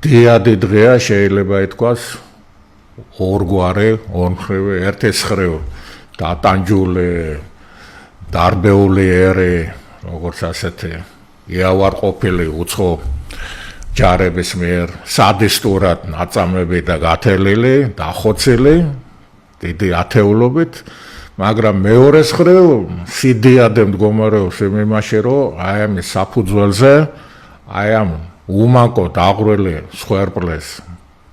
დიადი დღეა შეიძლება ითქვას ორგვარი, ორმხრივი, ერთის ხრივ დატანჯული, დარბეული ერი, როგორც ასეთი იავარყოფილი უცხო ჯარების მიერ სადისტურად ნაწამები და გათელილი, დახოცილი, დიდი ათეულობით, მაგრამ მეორეს ხრივ სიდიადე მდგომარეობს იმაში, რომ აი ამის საფუძველზე, აი ამ უმანკო დაღვრილი სხერპლეს,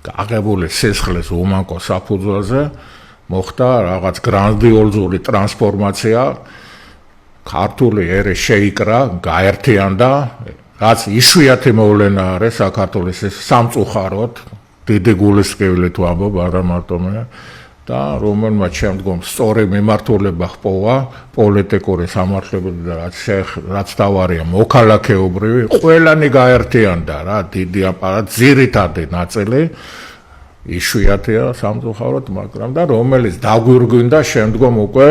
გაღებული სისხლის უმანკო საფუძველზე მოხდა რაღაც გრანდიოზული ტრანსფორმაცია, ქართული ერი შეიკრა, გაერთიანდა, რაც იშვიათი მოვლენა არის საქართველოს სამწუხაროდ, დიდი გულისწყევლით ვამბობ, არა მარტო მე და რომელმაც შემდგომ სწორი მიმართულება ჰპოვა პოლიტიკური სამართლებრივი და რაც თავარია მოქალაქეობრივი, ყველანი გაერთიანდა რა, დიდი აპარატი, ძირითადი ნაწილი იშვიათია სამწუხაროდ, მაგრამ და რომელიც დაგვირგვინდა შემდგომ უკვე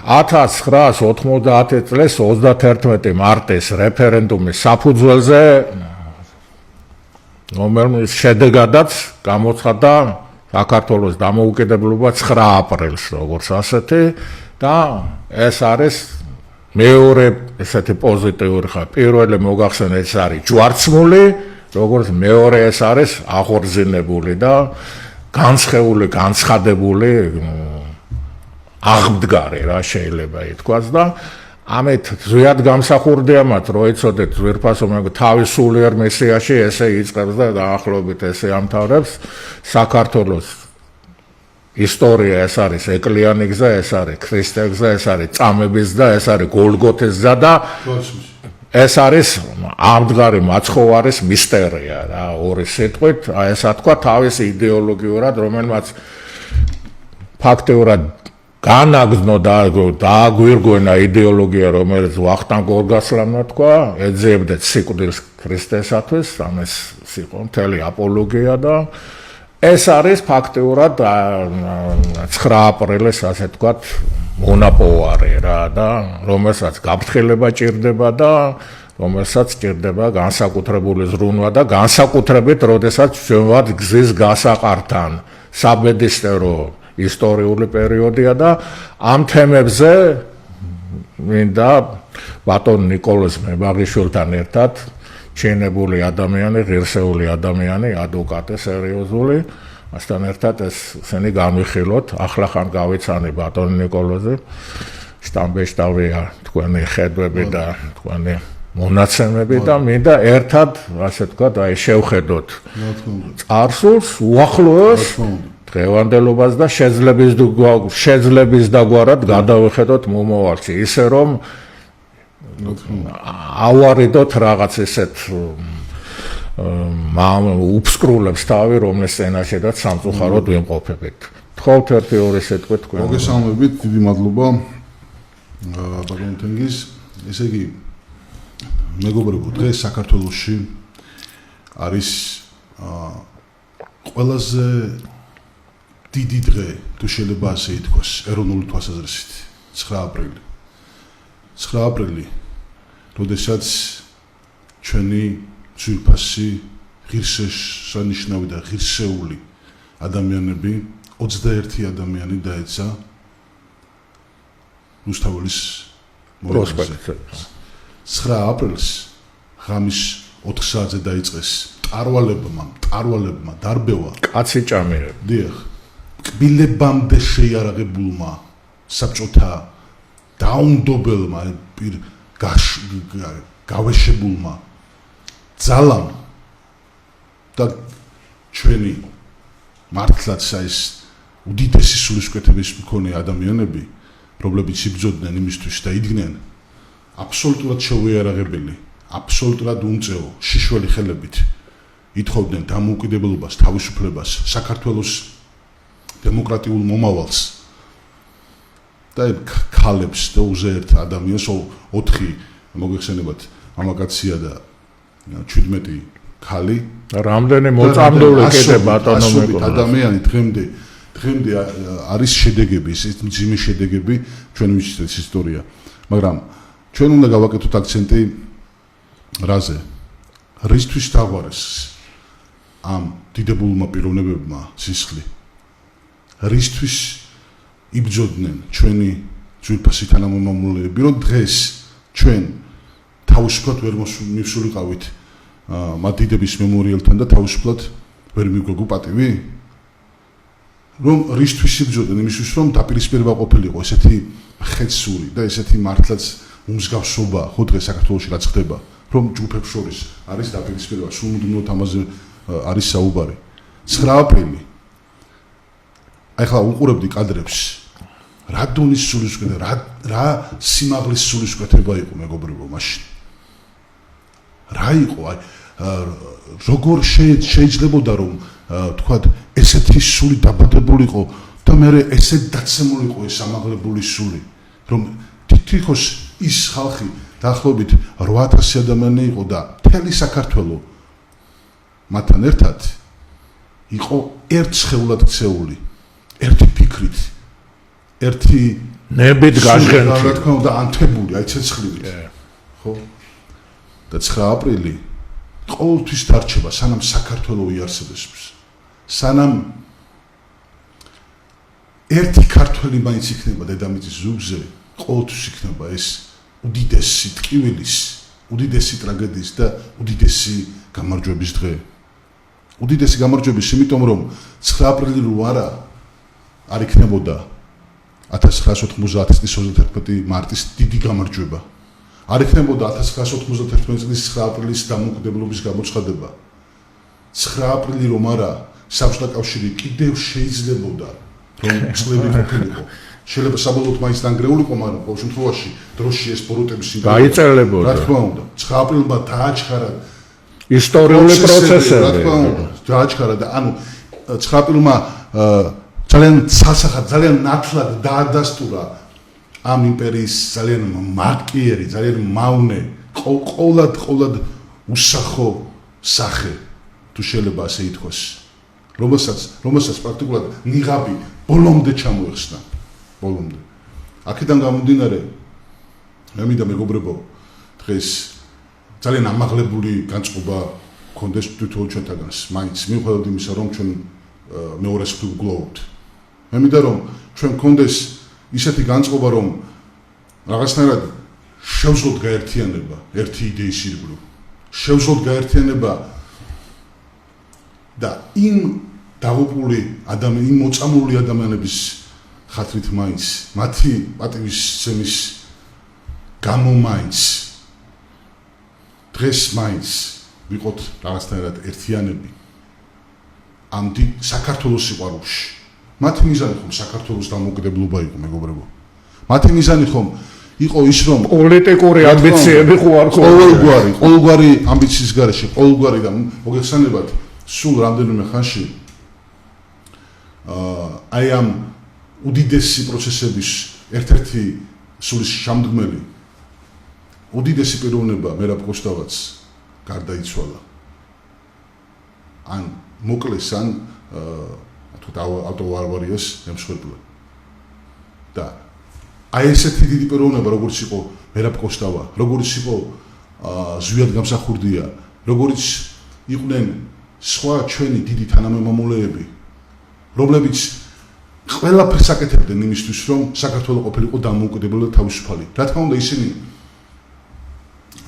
1990 წლის 31 მარტის რეფერენდუმის საფუძველზე რომელიც შედეგადაც გამოცხადდა საქართველოს დამოუკიდებლობა 9 აპრილს როგორც ასეთი და ეს არის მეორე ესეთი პოზიტიური ხა პირველი მოგახსენე ეს არის ჯვარცმული როგორც მეორე ეს არის აღორძინებული და განსხეული განცხადებული აღმდგარი რა შეიძლება ითქვას და ამით ზუსტად გამსახურდია მათ რომ იცოდეთ ძვირფასო თავის სულიერ მისიაში ესე იწყებს და დაახლოებით ესე ამთავრებს საქართველოს ისტორია ეს არის ეკლიანი გზა ეს არის ქრისტეს გზა ეს არის წამების და ეს არის გოლგოთის გზა და ეს არის ამდგარი მაცხოვარის მისტერია რა ორი სიტყვით აი ესა თქვა თავის იდეოლოგიურად რომელმაც ფაქტიურად განაგზნო დააგვირგვენა იდეოლოგია რომელიც ვახტანგ გორგასლავმა თქვა ეძებდეთ სიკვდილს ქრისტესათვის ამას იყო მთელი აპოლოგია და ეს არის ფაქტიურად 9 აპრილის ასე თქვათ მონაპოვარი რა და რომელსაც გაფრთხილება ჭირდება და რომელსაც ჭირდება განსაკუთრებული ზრუნვა და განსაკუთრებით როდესაც ჩვენ ვართ გზის გასაყართან საბედისწერო ისტორიული პერიოდია და ამ თემებზე მინდა ბატონ ნიკოლოზ მებაღიშვილთან ერთად ჩინებული ადამიანი, ღირსეული ადამიანი, ადვოკატი სერიოზული, მასთან ერთად ესენი განვიხილოთ, ახლა ხან გავიცანი ბატონ ნიკოლოზი, შტამბეშტავია თქვენი ხედვები და თქვენი მონაცემები და მინდა ერთად, ასე ვთქვათ, აი შევხედოთ წარსულს, უახლოეს დღევანდელობას და შეძლების დაგვარად გადავხედოთ მომავალში, ისე რომ ავარიდოთ რაღაც ესეთ უფსკრულებს თავი, რომლის წინაშედაც სამწუხაროდ ვიმყოფებით. თხოვთ ერთი-ორი სიტყვით თქვენ. მოგესალმებით, დიდი მადლობა ბატონ თენგიზ. ესე იგი, მეგობრებო, დღეს საქართველოში არის ყველაზე დიდი დღე, თუ შეიძლება ასე ითქვას, ეროვნული თვალსაზრისით, 9 აპრილი. 9 აპრილი, როდესაც ჩვენი ძვირფასი, ღირსშესანიშნავი და ღირსეული ადამიანები, 21 ადამიანი დაეცა რუსთაველის პროსპექტზე. 9 აპრილს ღამის 4 საათზე დაიწყეს მტარვალებმა დარბევა კაცი ჭამირები. დიახ. კბილებამდე შეიარაღებულმა საბჭოთა დაუნდობელმა გავეშებულმა ძალამ და ჩვენი მართლაც ეს უდიდესი სულისკვეთების მქონე ადამიანები, რომლებიც იბრძოდნენ იმისთვის და იდგნენ აბსოლუტურად შეუიარაღებელი, აბსოლუტურად უმწეო, შიშველი ხელებით ითხოვდნენ დამოუკიდებლობას, თავისუფლებას, საქართველოს დემოკრატიულ მომავალს და ქალებს და უზეერთ ადამიანს 4 მოგეხსენებათ მამაკაცია და 17 ქალი რამდენი მოწამლული კიდე ბატონო მეკონა ადამიანი დღემდე არის შედეგები, ეს მძიმე შედეგები ჩვენ ვიცით ისტორია, მაგრამ ჩვენ უნდა გავაკეთოთ აქცენტი რაზე? რისთვის დაგვარეს ამ დიდებულმა პიროვნებებმა სისხლი? რისთვის იბრძოდნენ ჩვენი ძვირფასი თანამემამულეები, რომ დღეს ჩვენ თავისუფლად ვერ მივსულიყავით მათ დიდების მემორიალთან და თავისუფლად ვერ მიგვეგო პატივი? რომ რისთვის იბრძოდნენ? იმისთვის, რომ დაპირისპირება ყოფილიყო ესეთი ხეცური და ესეთი მართლაც უმსგავსობა ხო დღეს საქართველოში რაც ხდება, რომ ჯგუფებს შორის არის დაპირისპირება, სულმუდმივად ამაზე არის საუბარი. 9 აპრილი. აი ხლა უყურებდი კადრებს. რა დონის სულისკვეთება, რა სიმაღლის სულისკვეთება იყო მეგობრებო მაშინ. რა იყო? აი როგორ შეიძლებოდა რომ თქვათ ესეთი სული დაბადებულიყო და მე ესეთ დაცემულიყო ეს ამაღლებული სული, რომ თითქოს ის ხალხი დაახლოებით 8000 ადამიანი იყო და მთელი საქართველო მათთან ერთად იყო ერთ სხეულად ქცეული, ერთი ფიქრით, ერთი ნებით გაჟღენთი, რა თქმა უნდა ანთებული, აი ცეცხლივით. ხო? და 9 აპრილი ყოველთვის დარჩება, სანამ საქართველო იარსებებს. სანამ ერთი ქართველი მაინც იქნება დედამიწის ზურგზე, ყოველთვის იქნება ეს უდიდესი ტკივილის, უდიდესი ტრაგედიის და უდიდესი გამარჯვების დღე. უდიდესი გამარჯვების, იმიტომ რომ 9 აპრილი რო არ იქნებოდა 1990 წლის 31 მარტის დიდი გამარჯვება. არ იქნებოდა 1991 წლის 9 აპრილის დამოუკიდებლობის გამოცხადება. 9 აპრილი რომ არა, საბჭოთა კავშირი კიდევ შეიძლებოდა რომ წლები ყოფილიყო. შეიძლება საბოლოოდ მაინც დანგრეულიყო, მაგრამ ყოველ შემთხვევაში დროში ეს ბოროტების გაიწელებოდა. რა თქმა უნდა, 9 აპრილმა დააჩქარა ისტორიული პროცესები. რა თქმა უნდა, დააჩქარა და ანუ 9 აპრილმა ძალიან ცალსახად, ძალიან ნათლად დაადასტურა ამ იმპერიის ძალიან მარტიერი, ძალიან მავნე, ყოვლად უსახო სახე, თუ შეიძლება ასე ითქვას, რომელსაც პრაქტიკულად ნიღაბი ბოლომდე ჩამოეხსნა. ბოლომდე. აქედან გამომდინარე, მე მინდა მეგობრებო, დღეს ძალიან ამაღლებული განწყობა გქონდეს თვითონ ჩვენთაგანს, მაინც მიუხედავად იმისა, რომ ჩვენ მეორეს ხუთი გლოვობთ. მე მინდა რომ ჩვენ გქონდეს ისეთი განწყობა, რომ რაღაცნაირად შევძლოთ გაერთიანება ერთი იდეის ირგვლივ. შევძლოთ გაერთიანება და იმ დაღუპული ადამიანების, იმ მოწამლული ადამიანების ხათრით მაინც, მათი პატივისცემის გამო მაინც დღეს მაინც ვიყოთ რაღაცნაირად ერთიანები ამ საქართველოს სიყვარულში. მათი მიზანი ხომ საქართველოს დამოუკიდებლობა იყო, მეგობრებო. მათი მიზანი ხომ იყო ის, რომ პოლიტიკური ამბიციები ხო არ ქონდა. ყოველგვარი ამბიციის გარეშე, ყოველგვარი და მოგეხსენებათ, სულ რამდენიმე ხანში აი ამ უდიდესი პროცესების ერთ-ერთი სულის შემდგმელი უდიდესი პიროვნება მერაბ კოსტავაც გარდაიცვალა. ან მოკლეს, ან ავტოავარიას ემსხვერპლა. და აი ესეთი დიდი პიროვნება, როგორც იყო მერაბ კოსტავა, როგორც იყო ზვიად გამსახურდია, როგორც იყვნენ სხვა ჩვენი დიდი თანამემამულეები, რომლებიც ყველაფერს აკეთებდნენ იმისთვის, რომ საქართველო ყოფილიყო დამოუკიდებელი და თავისუფალი. რა თქმა უნდა, ისინი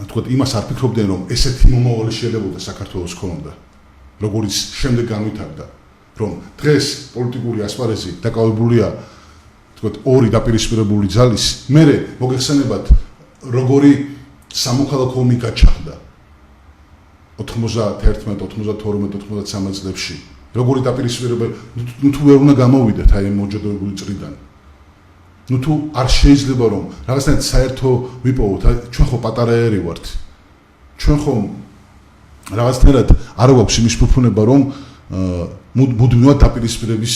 თქვათ იმას არ ფიქრობდნენ, რომ ესეთი მომავალი შეიძლება საქართველოს ქონოდა, როგორც შემდეგ განვითარდა, რომ დღეს პოლიტიკური ასპარეზი დაკავებულია თქვათ ორი დაპირისპირებული ძალის, მერე მოგეხსენებათ, როგორი სამოქალაქო ომი გაჩაღდა 91-92-93 წლებში. როგორი დაპირისპირებელი, თუ ვერ უნდა გამოვიდეთ აი ამ მოჯადოებული წრიდან. თუ არ შეიძლება რომ რაღაცნაირად საერთო ვიპოვოთ, ჩვენ ხო პატარაერი ვართ. ჩვენ ხო რაღაცნაირად არ გვაქვს იმის ფუფუნება, რომ მუდმივად დაპირისპირების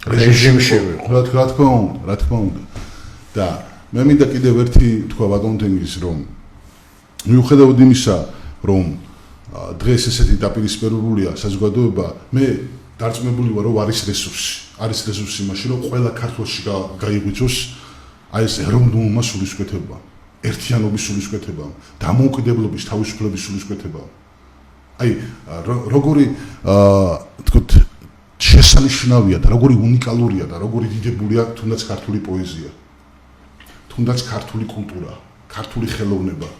რეჟიმში ვიყოთ. რა თქმა უნდა. და მე მინდა კიდევ ერთი თქვა ბატონ თენგიზ, რომ მიუხედავად იმისა, რომ დღეს ესეთი დაპირისპირებულია საზოგადოება, მე დარწმუნებული ვარ, რომ არის რესურსი. არის რესურსი იმაში, რომ ყველა ქართულში გაიღვიძოს აი ეს ეროვნულმა სულისკვეთებმა. ერთიანობის სულისკვეთებამ, დამოუკიდებლობის თავისუფლების სულისკვეთებამ. აი, როგორი თქოთ შესანიშნავია და როგორი უნიკალურია და როგორი დიდებულია თუნდაც ქართული პოეზია. თუნდაც ქართული კულტურა, ქართული ხელოვნება.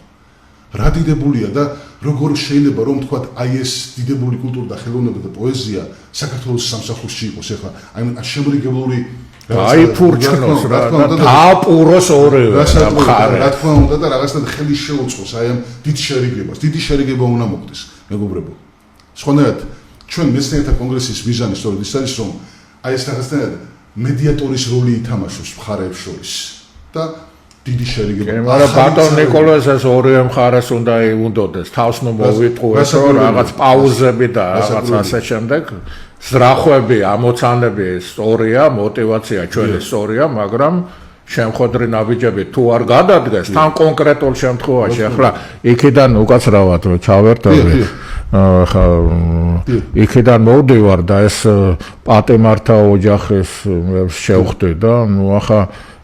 რა დიდებულია და როგორ შეიძლება რომ თქვა აი ეს დიდებული კულტურა და ხელოვნება და პოეზია საქართველოს სამსახურში იყოს ახლა აი შემრიგებლური აიფურჩნოს რა და დააპუროს ორივე მხარე. რა თქმა უნდა და რაღაცნაირად ხელი შეუწყოს აი ამ დიდ შერიგებას. დიდი შერიგება უნდა მოხდეს, მეგობრებო. სხვანაირად ჩვენ მეცნიერთა კონგრესის მიზანი სწორედ ის არის რომ აი ეს რაღაცნაირად მედიატორის როლი ითამაშოს მხარეებს შორის და დიდი შერიგება. მაგრამ ბატონ ნიკოლას ეს ორივე მხარეს უნდა იუნდოდეს. თავს ნუ მოვიტყუეს რომ რაღაც პაუზები და რაღაც ასე შემდეგ. ზრახვები, ამოცანები სწორია, мотиваცია ჩვენი სწორია, მაგრამ შემხოდრი ნაბიჯები თუ არ გადადგეს, თან კონკრეტულ შემთხვევაში, ახლა იქიდან უკაცრავად რომ ჩავერთავი, იქიდან მოვდივარ და ეს პატიმართა ოჯახის შევხვდი და ნუ ახლა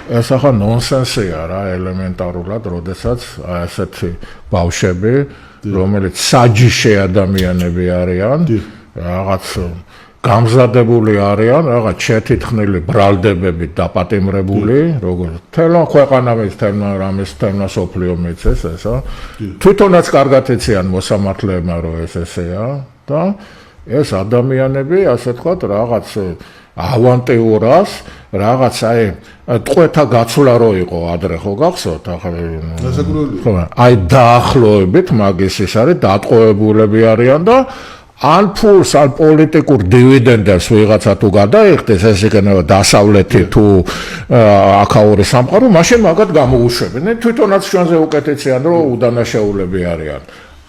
ეს ახლა ნონსენსია რა ელემენტარულად, როდესაც ასეთი ბავშვები, რომელიც საჯიში ადამიანები არიან, რაღაც გამზადებული არიან, რაღაც შეთითხნილი ბრალდებები დაპატიმრებული, როგორც თელონ ქვეყანამის თემა სოფლიო მიწეს ესა. თვითონაც კარგად იციან მოსამართლეებმა რომ ეს ესეა და ეს ადამიანები, ასე თქვა, რაღაც ავანტიურას, რაღაც აი ტყვეთა გაცვლა რო იყო ადრე ხო გახსოვთ ახლა აი დაახლოებით მაგის ის არის დატყვევებულები არიან და ან ფულს ან პოლიტიკურ დივიდენდებს ვიღაცა თუ გადაიხდეს ეს იქნება დასავლეთი თუ აქაური სამყარო მაშინ მაგათ გამოუშვებენ თვითონაც ჩვენზე უკეთესიან რომ უდანაშაულები არიან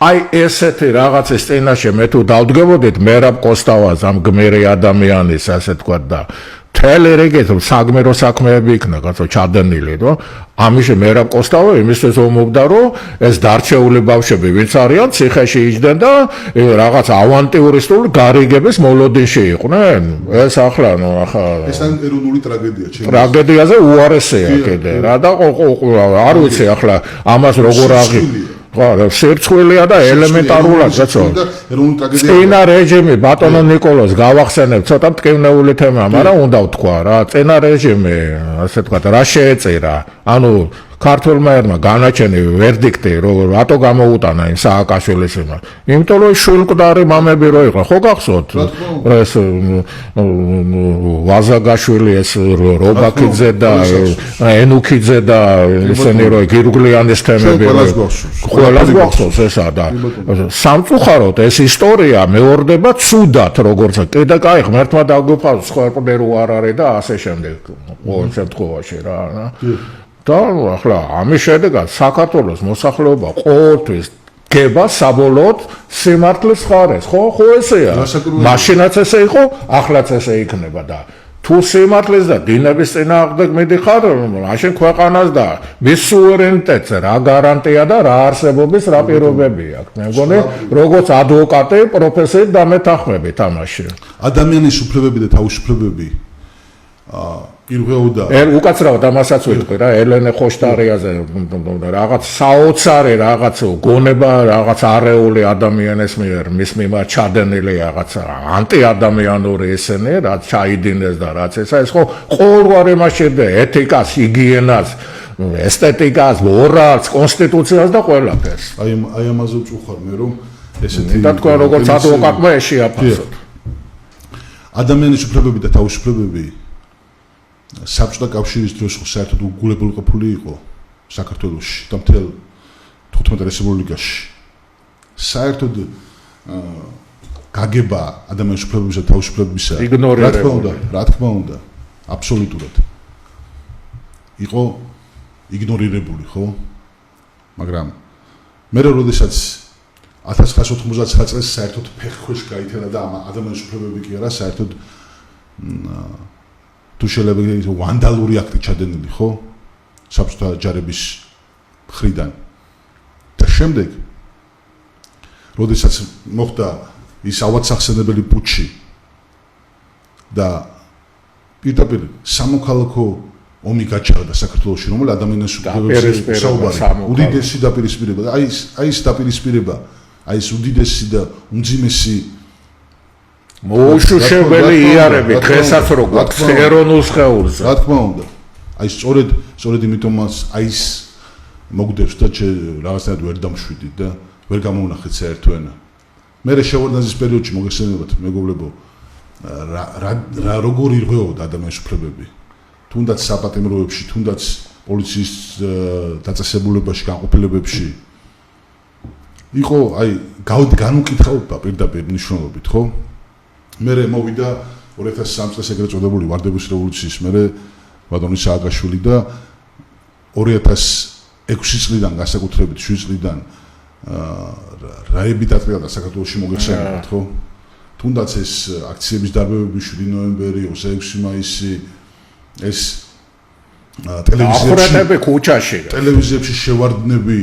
აი ესეთი რაღაცის წინაშე მე თუ დავდგებოდით მერაბ კოსტავას ამ გმირი ადამიანის ასე თქვა და თელი რიგით საგმირო საქმეები იქნა კაცო ჩადენილი რომ ამიში მერაბ კოსტავა იმისთვის ომობდა რომ ეს დარჩეული ბავშვები ვინც არიან ციხეში იჯდნენ და რაღაც ავანტიურისტული გარიგების მოლოდინში იყვნენ ეს ახლა ნუ ახლა ეს ეროვნული ტრაგედია ტრაგედიაზე უარესია კიდე რა და არ ვიცი ახლა ამას როგორ ხო, სერცხვილია და ელემენტარულად, კაცო. წინა რეჟიმი ბატონო ნიკოლოს გავახსენებ, ცოტა მტკივნეული თემაა, მაგრამ უნდა ვთქვა რა, წინა რეჟიმი, ასე ვთქვათ, რა შეეწირა. ანუ ქართულმა ერმა განაჩენი ვერდიქტი, რომ რატო გამოუტანა იმ სააკაშვილის იმას. იმიტომ რომ შულკვდარი მამები რო იყო, ხო გახსოვთ? ეს ვაზაგაშვილი, ეს რობაქიძე და ენუქიძე და ისინი რო გირგლიანის თემები ყველას გვახსოვს ესა და სამწუხაროდ ეს ისტორია მეორდება ცუდად, როგორც კიდე კაი ღმერთმა დაგვიფაროს, სხვა პერუ არ არის და ასე შემდეგ. ყოველ შემთხვევაში რა. და ახლა ამის შედეგად საქართველოს მოსახლეობა ყოველთვის გება საბოლოოდ სიმართლის მხარეს, ხო ესეა. მაშინაც ესე იყო, ახლაც ესე იქნება და თუ სიმართლის და დინების წინააღმდეგ მიდიხარ, მაშინ ქვეყანას და მის სუვერენიტეტს რა გარანტია და რა არსებობის რა პირობები აქვს. მე მგონი, როგორც ადვოკატი პროფესიით დამეთანხმები თამაში. ადამიანის უფლებები და თავისუფლებები ირღვეოდა უკაცრავად ამასაც ვიტყვი რა ელენე ხოშტარიაზე რაღაც საოცარი რაღაც გონება რაღაც არეული ადამიანის მიერ მის მიმართ ჩადენილი რაღაც ანტიადამიანური ესენი რაც ჩაიდინეს და რაც ესა ეს ხო ყოველგვარი მასშტაბი ეთიკას ჰიგიენას ესთეტიკას მორალს კონსტიტუციას და ყველაფერს აი ამაზე ვწუხარ მე რომ ესეთი და თქვა როგორც ადვოკატმა ეშიაფასოთ ადამიანის უფლებები და თავისუფლებები საბჭოთა კავშირის დროს ხო საერთოდ უგულებელყოფილი იყო საქართველოში და მთელ 15 რესპუბლიკაში. საერთოდ გაგება ადამიანის უფლებებისა და თავისუფლებებისა რა თქმა უნდა, აბსოლუტურად იყო იგნორირებული, ხო? მაგრამ მე როდესაც 1999 წელს საერთოდ ფეხქვეშ გაითელა და ადამიანის უფლებები კი არა, საერთოდ თუ შეიძლება ვანდალური აქტი ჩადენილი ხო საბჭოთა ჯარების მხრიდან და შემდეგ როდესაც მოხდა ის ავადსახსენებელი პუტჩი და პირდაპირ სამოქალაქო ომი გაჩაღდა საქართველოში, რომელ ადამიანის უფლებებზე საუბარი. უდიდესი დაპირისპირება და აი ეს დაპირისპირება, აი ეს უდიდესი და უმძიმესი მოუშუშებელი იარები დღესაც რო გვაქვს ეროვნულ სხეულზე. რა თქმა უნდა. აი სწორედ იმიტომაც აი ეს მოგდევს და რაღაცნაირად ვერ დამშვიდით და ვერ გამოვნახეთ საერთო ენა. მე შევარდნაძის პერიოდში მოგეხსენებათ მეგობლებო რა როგორი ირღვეოდა ადამიანის უფლებები. თუნდაც საპატიმროებში, თუნდაც პოლიციის დაწესებულებაში, განყოფილებებში იყო აი განუკითხაობა პირდაპირ მნიშვნელობით, ხო? მე მოვიდა 2003 წელს ეგრეთ წოდებული ვარდების რევოლუციის მერე ბატონი სააკაშვილი და 2006 წლიდან განსაკუთრებით 7 წლიდან რაები დაწყდა საქართველოში მოგეხსენებათ, ხო? თუნდაც ეს აქციების დარბევები 7 ნოემბერი, 26 მაისი ეს ახურატები ქუჩაში ტელევიზიებში შევარდნები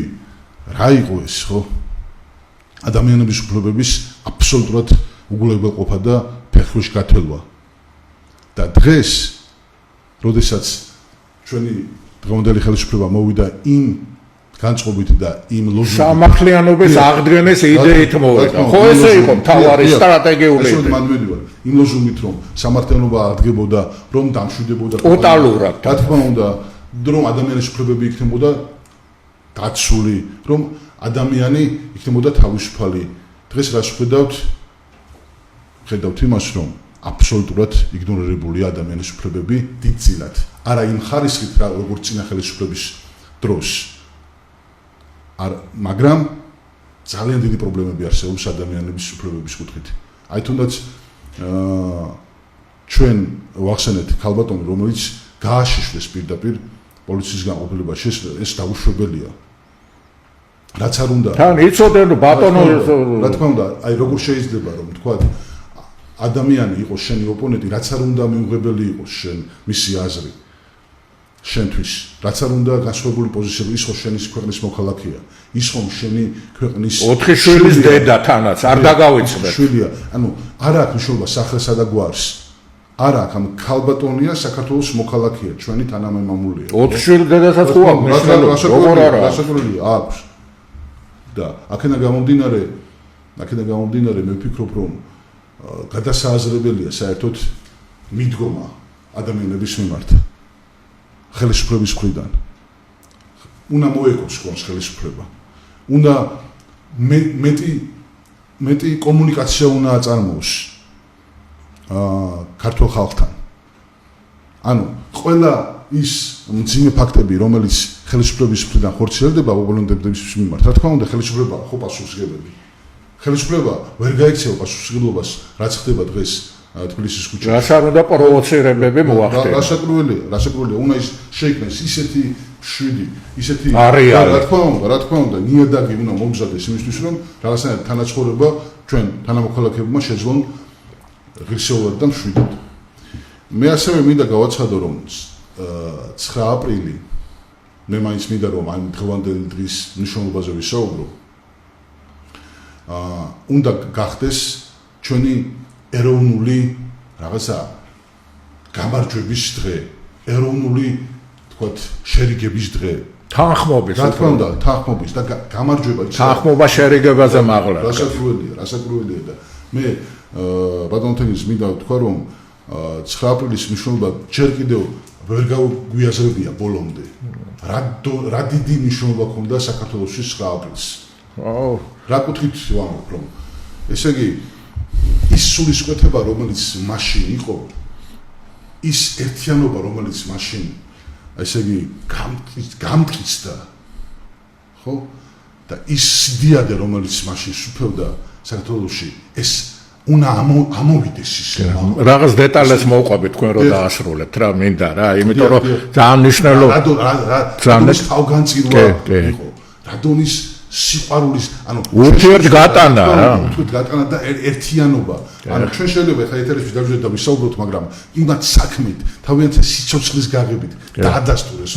რა იყო ეს ხო ადამიანების უფლებების აბსოლუტურად უგულებელყოფა და ფეხში გათელვა და დღეს როდესაც ჩვენი დღევანდელი ხელისუფლება მოვიდა იმ განწყობით და იმ ლოზუნგით სამართლიანობის აღდგენის იდეით მოვიდა ხო ესე იყო მთავარი სტრატეგიული იმ ლოზუნგით რომ სამართლიანობა აღდგებოდა რომ დამშვიდებოდა ტოტალურად რა თქმა უნდა რომ ადამიანის უფლებები იქნებოდა დაცული რომ ადამიანი იქნებოდა თავისუფალი დღეს რას ხედავთ იმას რომ აბსოლუტურად იგნორირებულია ადამიანის უფლებები დიდწილად არა იმ ხარისხით როგორც წინა ხელისუფლების დროს მაგრამ ძალიან დიდი პრობლემები არსებობს ადამიანების უფლებების კუთხით. აი თუნდაც ჩვენ ვახსენეთ ქალბატონი, რომელიც გააშიშვლეს პირდაპირ პოლიციის განყოფილებაში, ეს დაუშვებელია. რაც არ უნდა. თან იცოდენ ბატონო რა თქმა უნდა, აი როგორ შეიძლება რომ თქვა ადამიანი იყოს შენი ოპონენტი, რაც არ უნდა მიუღებელი იყოს მისი აზრი. შენთვის რაც არ უნდა განსხვავებული პოზიციები ის ხო შენის ქვეყნის მოქალაქეა ის ხომ შენი ქვეყნის 4 შვილის დედა თანაც არ დაგავიწყდეთ შვილია ანუ არა აქვს მნიშვნელობა სახელსა და გვარს არა აქვს ამ ქალბატონია საქართველოს მოქალაქეა ჩვენი თანამემამულია 4 შვილის დედასაც ხო აქვს როგორ არა რასაკვირველია აქვს და აქედან გამომდინარე მე ვფიქრობ რომ გადასააზრებელია საერთოდ მიდგომა ადამიანების მიმართ ხელისუფლების მხრიდან უნდა მოეკოს კონს ხელისუფლება უნდა მეტი კომუნიკაცია უნდა აწარმოოს ქართულ ხალხთან ანუ ყველა ის მძიმე ფაქტები რომელიც ხელისუფლების მხრიდან ხორციელდება ოპონენტების მიმართ რა თქმა უნდა ხელისუფლება ხო პასუხისმგებელი ხელისუფლება ვერ გაიქცევა პასუხისმგებლობას რაც ხდება დღეს თბილისის ქუჩაში. რას არ უნდა პროვოცირებები მოახდინოს. რასაკვირველია, უნდა ის შეიქმნეს ისეთი შვიდი, ისეთი არეალი. რა თქმა უნდა, ნიადაგი უნდა მომზადდეს იმისთვის, რომ რაღაცნაირად თანაცხოვრება ჩვენ თანამოქალაქეებმა შეძლონ ღირსეულად და მშვიდად. მე ასევე მინდა გავაცხადო, რომ 9 აპრილი მე მაინც მინდა რომ ამ დღევანდელი დღის მნიშვნელობაზე ვისაუბრო. უნდა გახდეს ჩვენი ეროვნული რაღაცა გამარჯვების დღე, ეროვნული თქვათ შერიგების დღე, თანხმობის, რა თქმა უნდა, თანხმობის და გამარჯვება ის თანხმობა შერიგებაზე მაღლა. რასაკვირველია და მე ბატონთენის მინდა ვთქვა რომ 9 აპრილის მნიშვნელობა ჯერ კიდევ ვერ გვიაზრებია ბოლომდე. რა დიდი მნიშვნელობა ჰქონდა საქართველოში 9 აპრილს. რა კუთხით ვამბობ რომ ესე იგი ის სულისკვეთება რომელიც მაშინ იყო ის ერთიანობა რომელიც მაშინ ესე იგი გამტკიცდა ხო და ის სიდიადე რომელიც მაშინ სუფევდა საქართველოში ეს უნდა ამოვიდეს ის რაღაც დეტალებს მოვყვებით თქვენ რომ დაასრულებთ რა მინდა რა იმიტომ რომ ძალიან მნიშვნელოვანი რადონის თავგანწირვა იყო რადონის სიყვარულის ანუ ურთიერთგატანა რა ურთიერთგატანა და ერთიანობა ანუ ჩვენ შეიძლება ხა ეთერებში დავждეთ და ვისაუბროთ მაგრამ იმათ საქმით თავიანთი სიცოცხლის გაღებით დაადასტურეს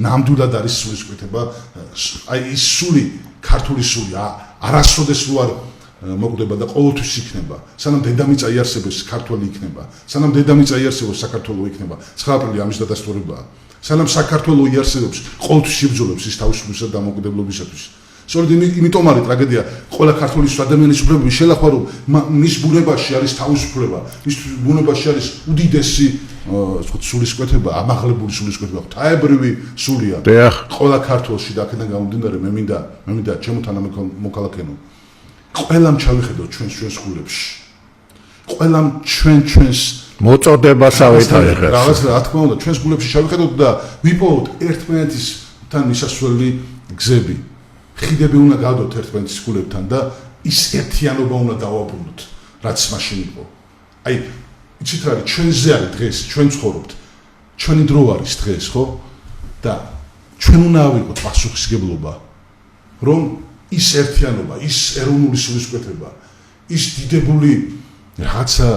ნამდვილად არის სულისკვეთება აი ის სული ქართული სული არასოდეს რო არ მოკვდება და ყოველთვის იქნება სანამ დედამიწა იარსებობს ქართველი იქნება სანამ დედამიწა იარსებობს საქართველო იქნება 9 აპრილი ამის დადასტურებაა სანამ საქართველო იარსებობს ყოველთვის იბრძოლებს ის თავისუფლისა და დამოუკიდებლობისათვის. სწორედ იმიტომ არის ტრაგედია ყველა ქართულის ადამიანის უფლებები შელახვა რომ მის ბუნებაში არის თავისუფლება, მის ბუნებაში არის უდიდესი სულისკვეთება, ამაღლებული სულისკვეთება, ღვთაებრივი სულია. ყველა ქართველში და აქედან გამომდინარე მე მინდა ჩემო თანამოქალაქენო ყველამ ჩავიხედოთ ჩვენს ხულებში. ყველამ ჩვენს მოწოდებას ავეთანხმოთ. რაღაც რა თქმა უნდა ჩვენს ხულებში ჩავიხედოთ და ვიპოვოთ ერთმანეთისთან მისასვლელი გზები. ხიდები უნდა გავდოთ ერთმანეთის ხულებთან და ის ერთიანობა უნდა დავაბრუნოთ, რაც მაშინ იყო. აი, იცით რა არის, ჩვენზე არის დღეს, ჩვენ ცხოვრობთ. ჩვენი დრო არის დღეს, ხო? და ჩვენ უნდა ავიღოთ პასუხისგებლობა, რომ ის ერთიანობა, ის ეროვნული სულისკვეთება, ის დიდებული რაღაცა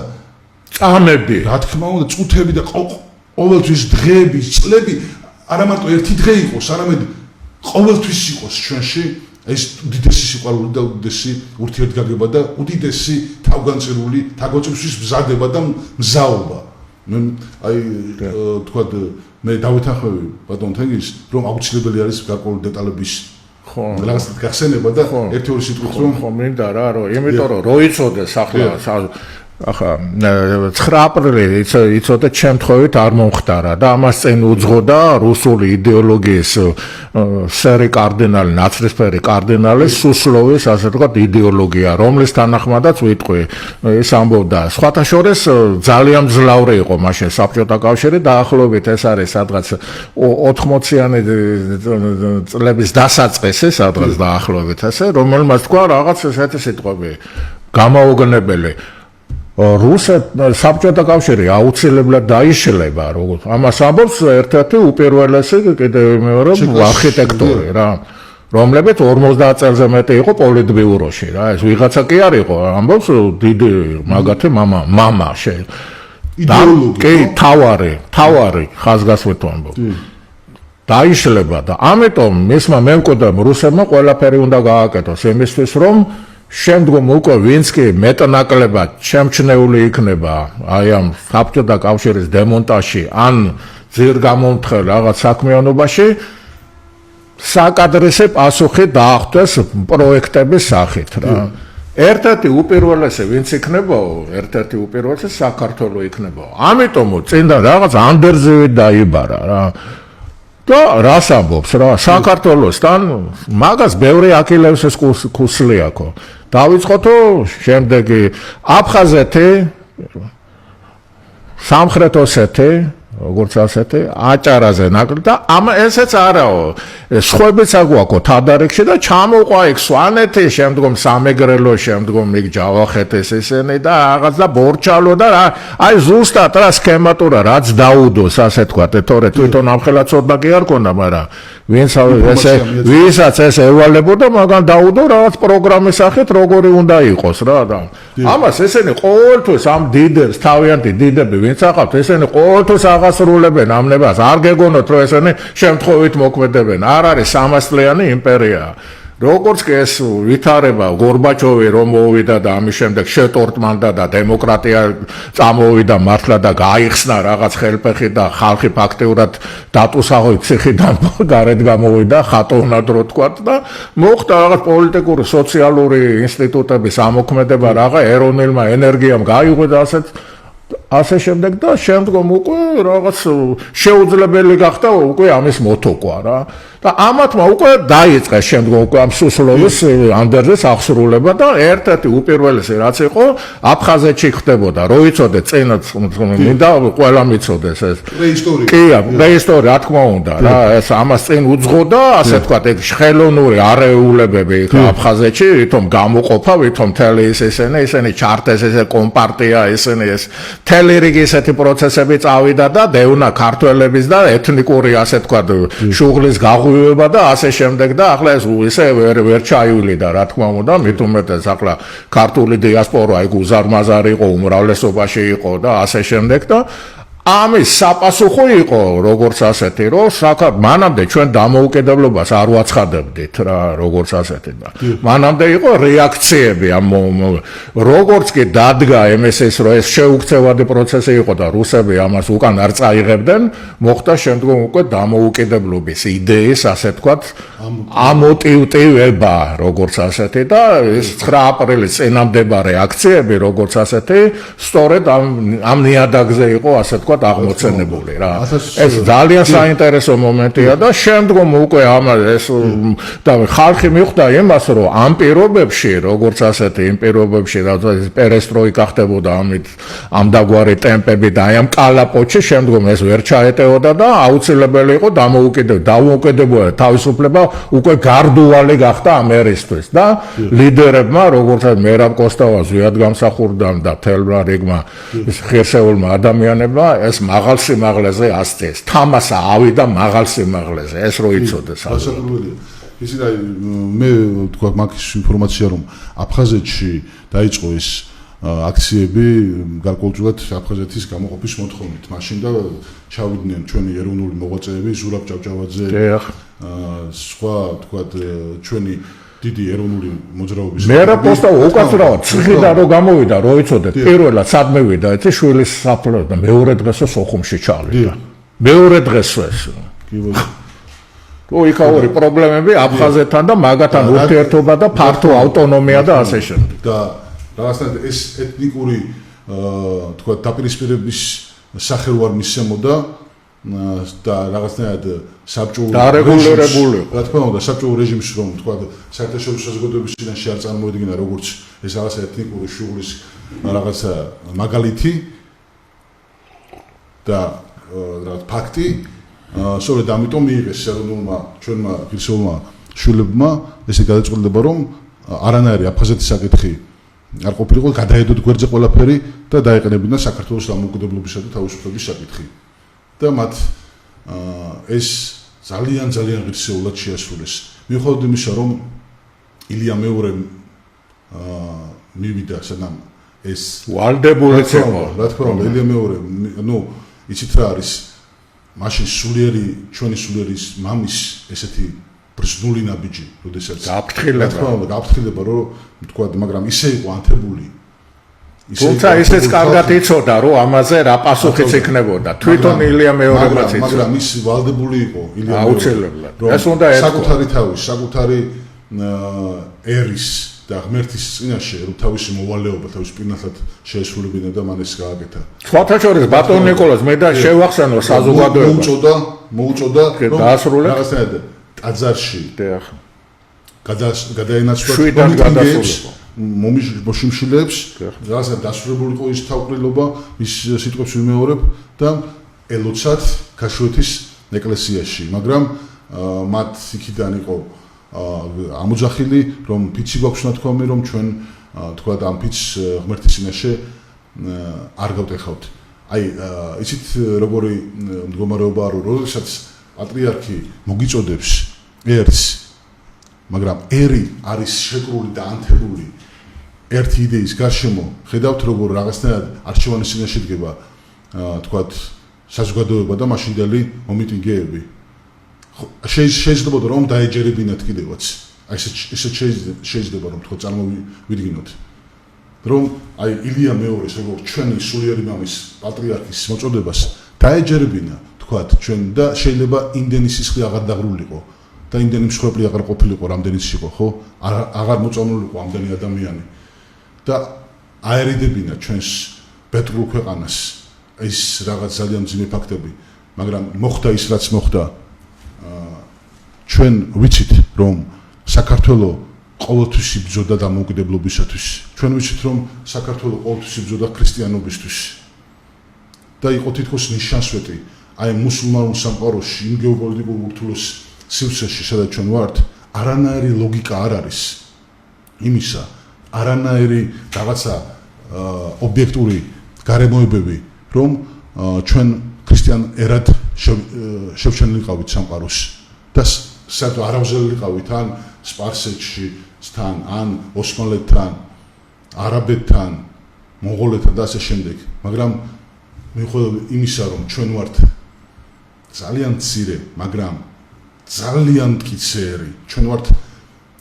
წამები, რა თქმა უნდა, წუთები და ყოველთვის დღეები, წლები, არა მარტო ერთი დღე იყოს, არამედ ყოველთვის იყოს ჩვენში ეს უდიდესი სიყვარული და უდიდესი ურთიერთგაგება და უდიდესი თავგანწირვის მზადება და მზაობა. აი თქვათ მე დავეთანხმები ბატონ თენგის რომ აუცილებელი არის გარკვეული დეტალების რაღაც გახსენება და ერთი-ორი სიტყვით რომ მინდა რა რომ იმიტომ რომ როიცოდეს ახლა ახლა 9 აპრილი იცოდე ჩემთხოვით არ მომხდარა და ამას წინ უძღოდა რუსული იდეოლოგიის სერი კარდინალი ნაცრისფერი კარდინალი სუსლოვის ასე ვთქვათ იდეოლოგია რომლის თანახმადაც ვიტყვი ეს ამბობდა სხვათა შორის ძალიან მძლავრი იყო მაშინ საბჭოთა კავშირი დაახლოებით ეს არის სადღაც 80-იანი წლების დასაწყისი სადღაც დაახლოებით ასე რომელმაც თქვა რაღაც ესეთი სიტყვები გამაოგნებელი საბჭოთა კავშირი აუცილებლად დაიშლება როგორც ამას ამბობს ერთ-ერთი უპირველესი კიდევ მეორე არქიტექტორი რა რომლებიც 50 წელზე მეტი იყო პოლიტბიუროში რა ეს ვიღაცა კი არ იყო ამბობს დიდი მაგათი მამა იდეოლოგი თავარი ხაზგასმით ამბობს დაიშლება და ამიტომ მისმა მემკვიდრე რუსებმა ყველაფერი უნდა გააკეთოს იმისთვის რომ შემდგომ უკვე ვინც კი მეტნაკლებად შემჩნეული იქნება აი ამ საბჭოთა კავშირის დემონტაჟში ან ძირგამომთხელ რაღაც საქმიანობაში საკადრესე პასუხი დაახტეს პროექტების სახით რა ერთ-ერთი უპირველესი ვინც იქნებაო ერთ-ერთი უპირველესი საქართველო იქნებაო ამიტომ წინდა რაღაც ანდერძივით დაიბარა რა და რას ამბობს რა საქართველოსთან მაგას ბევრი აქილევსის ქუსლი აქვს დავიწყოთო შემდეგი აფხაზეთი სამხრეთ ოსეთი როგორც ასეთი აჭარაზე ნაკლი და ამ ესეც არაო სხვებიც აგვაქვს თადარიგში და ჩამოყვა იქ სვანეთი შემდგომ სამეგრელო შემდგომ იქ ჯავახეთის ესენი და რაღაც და ბორჩალო და აი ზუსტად რა სქემატურა რაც დაუდოს ასე თქვა თორე თვითონ ამხელა ცოტა კი არ ქონდა მაგრამ ვისაც ეს ევალებოდა მაგან დაუდო რაღაც პროგრამის სახით როგორი უნდა იყოს რა და ამას ესენი ყოველთვის ამ დიდებს თავიანთი დიდები ვინც აყავთ ესენი ყოველთვის აღასრულებენ ამ ნებას არ გეგონოთ რომ ესენი შემთხვევით მოქმედებენ არ არის 300 წლიანი იმპერია როგორც კი ეს ვითარება გორბაჩოვი რომ მოვიდა და ამის შემდეგ შეტორტმანდა და დემოკრატია წამოვიდა მართლა და გაიხსნა რაღაც ხელფეხი და ხალხი ფაქტიურად დატუსაღო ციხიდან გარეთ გამოვიდა ხატოვნად რო თქვათ და მოხდა რაღაც პოლიტიკური სოციალური ინსტიტუტების ამოქმედება რაღა ეროვნულმა ენერგიამ გაიღვიდა ასე შემდეგ და შემდგომ უკვე რაღაც შეუძლებელი გახდა უკვე ამის მოთოკვა რა და ამათმა უკვე დაიწყეს შემდგომ უკვე ამ სუსლოვის ანდერძეს აღსრულება და ერთ-ერთი უპირველესი რაც იყო აფხაზეთში ხდებოდა როიცოდე წინაც მინდა ყველა მიცოდეს ეს პრეისტორია რა თქმა უნდა რა ეს ამას წინ უძღოდა ასე ვთქვათ ეგ ხელოვნური არეულებები აფხაზეთში ვითომ გამოყოფა ვითომ მთელი ესენი ჩარტეს ესე კომპარტია ესენი ეს მთელი რიგი ესეთი პროცესები წავიდა და დევნა ქართველების და ეთნიკური ასე ვთქვათ შუღლის გაღვივება და ასე შემდეგ და ახლა ეს ისე ვერ ჩაივლიდა რა თქმა უნდა მით უმეტეს ახლა ქართული დიასპორა ეგ უზარმაზარი იყო უმრავლესობაში იყო და ასე შემდეგ და ამის საპასუხო იყო როგორც ასეთი, რომ მანამდე ჩვენ დამოუკიდებლობას არ ვაცხადებდით რა, როგორც ასეთი და მანამდე იყო რეაქციები ამ როგორც კი დადგა MSS რომ ეს შეუქცევადი პროცესი იყო და რუსები ამას უკან არ წაიღებდნენ, მოხდა შემდგომ უკვე დამოუკიდებლობის იდეის, ასე თქვათ, ამოტივტივება, როგორც ასეთი და ეს 9 აპრილის წინამდებარე აქციები, როგორც ასეთი, სწორედ ამ ნიადაგზე იყო, ასე თქვათ, აღმოცენებული რა. ეს ძალიან საინტერესო მომენტია და შემდგომ უკვე ეს და ხალხი მიხვდა იმას, რომ ამ პირობებში, როგორც ასეთი იმ პირობებში, რაც პერესტროიკა ხდებოდა ამ დაგვარი ტემპები და აი ამ კალაპოტში შემდგომ ეს ვერ ჩაეტეოდა და აუცილებელი იყო დამოუკიდებლობა თავისუფლება უკვე გარდუვალი გახდა ამ ერისთვის და ლიდერებმა, როგორც მერაბ კოსტავა, ზვიად გამსახურდამ და თელმა რიგმა ღირსეულმა ადამიანებმა ეს მაღალ სიმაღლეზე ასწეს. თამასა ავიდა მაღალ სიმაღლეზე. ეს რო იცოდეს. გასაგებია. ისე და მე თქვა მაგის ინფორმაცია რომ აფხაზეთში დაიწყო ეს აქციები გარკვეულწილად აფხაზეთის გამოყოფის მოთხოვნით. მაშინ და ჩავიდნენ ჩვენი ეროვნული მოღვაწეები ზურაბ ჭავჭავაძე, სხვა თქვა ჩვენი დიდი ეროვნული მოძრაობის მე რა პოსტა უკაცრავად ციხიდან რო გამოვიდა, რო იცოდეთ, პირველად სად მივიდა, იცი შვილის საფლავად და მეორე დღესო სოხუმში ჩავიდა. მეორე დღესო ეს. კი ბატონო. იქაური პრობლემები აფხაზეთთან და მაგათან ურთიერთობა და ფართო ავტონომია და ასე შემდეგ. და რაღაცნაირად ეს ეთნიკური თქვა დაპირისპირების სახელვარ მისცემოდა და რაღაცნაირად საბჭოური დარეგულირებული იყო. რა თქმა უნდა, საბჭოური რეჟიმის რომ თქვა საერთაშორისო საზოგადოების წინაშე არ წარმოედგინა როგორც ეს რაღაცა ეთნიკური შუღლის რაღაცა მაგალითი და რაღაც ფაქტი. სწორედ ამიტომ მიიღეს ეროვნულმა ჩვენმა ღირსეულმა შვილებმა ესე გადაწყვეტილება რომ არანაირი აფხაზეთის საკითხი არ ყოფილიყო, გადაედოთ გვერდზე ყველაფერი და დაეყენებინა საქართველოს დამოუკიდებლობისა და თავისუფლების საკითხი. და მათ ეს ძალიან ღირსეულად შეასრულეს. მიუხედავად იმისა, რომ ილია მეორე მივიდა სანამ ეს ვალდებულიც იყო. რა თქმა უნდა, ილია მეორე, იცით რა არის მაშინ ჩვენი სულიერის მამის ესეთი ბრძნული ნაბიჯი, როდესაც გაფრთხილება, რომ თქვა, მაგრამ ისე იყო ანთებული. თუმცა ისეც კარგად იცოდა, რომ ამაზე რა პასუხიც იქნებოდა. თვითონ ილია მეორებაც იცოდა. მაგრამ ის ვალდებული იყო ილია მეორე. აუცილებლად. ეს უნდა ეთქვა. საკუთარი თავის, საკუთარი ერის და ღმერთის წინაშე რომ თავისი მოვალეობა თავის პირნათლად შეესრულებინა და მან ეს გააკეთა. სხვათა შორის ბატონ ნიკოლას მე და შევახსენო საზოგადოებას. მოუწოდა რომ დაასრულეთ რაღაცნაირად ტაძარში გადაენაცვლა მომიშილებს რაღაცა დასრულებული იყო ის თავყრილობა ის სიტყვებს ვიმეორებ და ელოცათ ქაშვეთის ეკლესიაში, მაგრამ მათ იქიდან იყო ამოძახილი რომ ფიცი გვაქვს ნათქვამი რომ ჩვენ თქვა ამ ფიცს ღმერთის წინაშე არ გავტეხავთ. აი იცით როგორი მდგომარეობაა რომ როდესაც პატრიარქი მოგიწოდებს ერთს, მაგრამ ერი არის შეკრული და ანთებული ერთი იდეის გარშემო, ხედავთ როგორ რაღაცნაირად არჩევანის წინაშე დგება თქვათ საზოგადოება და მაშინდელი მომიტინგეები. შეიძლება რომ დაეჯერებინათ კიდევაც. აი ესე შეიძლება რომ თქვა წარმოვიდგინოთ. რომ აი ილია მეორეს როგორც ჩვენი სულიერი მამის პატრიარქის მოწოდებას დაეჯერებინა თქვათ ჩვენ და შეიძლება იმდენი სისხლი აღარ დაღრულიყო და იმდენი მსხვერპლი აღარ ყოფილიყო რამდენიც იყო, ხო? აღარ მოწამლულიყო ამდენი ადამიანი. და აერიდებინა ჩვენს ბეტრულ ქვეყანას ის რაღაც ძალიან მძიმე ფაქტები, მაგრამ მოხდა ის რაც მოხდა. ჩვენ ვიცით რომ საქართველოს ყოველთვის იბრძოდა დამოუკიდებლობისათვის. ჩვენ ვიცით რომ საქართველოს ყოველთვის იბრძოდა ქრისტიანობისთვის. და იყო თითქოს ნიშანსვეტი აი მუსულმანურ სამყაროში იმ გეოპოლიტიკურ ურთულოს სივრცეში, სადაც ჩვენ ვართ, არანაირი ლოგიკა არ არის იმისა, არანაირი რაღაცა ობიექტური გარემოებები, რომ ჩვენ ქრისტიან ერად შევჩენილიყავით სამყაროს და საერთოდ არავზელილიყავით ან სპარსეთში თან, ან ოსმალეთთან, არაბეთთან, მონღოლეთთან და ასე შემდეგ. მაგრამ მიუხედავად იმისა, რომ ჩვენ ვართ ძალიან მცირე, მაგრამ ძალიან მტკიცეერი, ჩვენ ვართ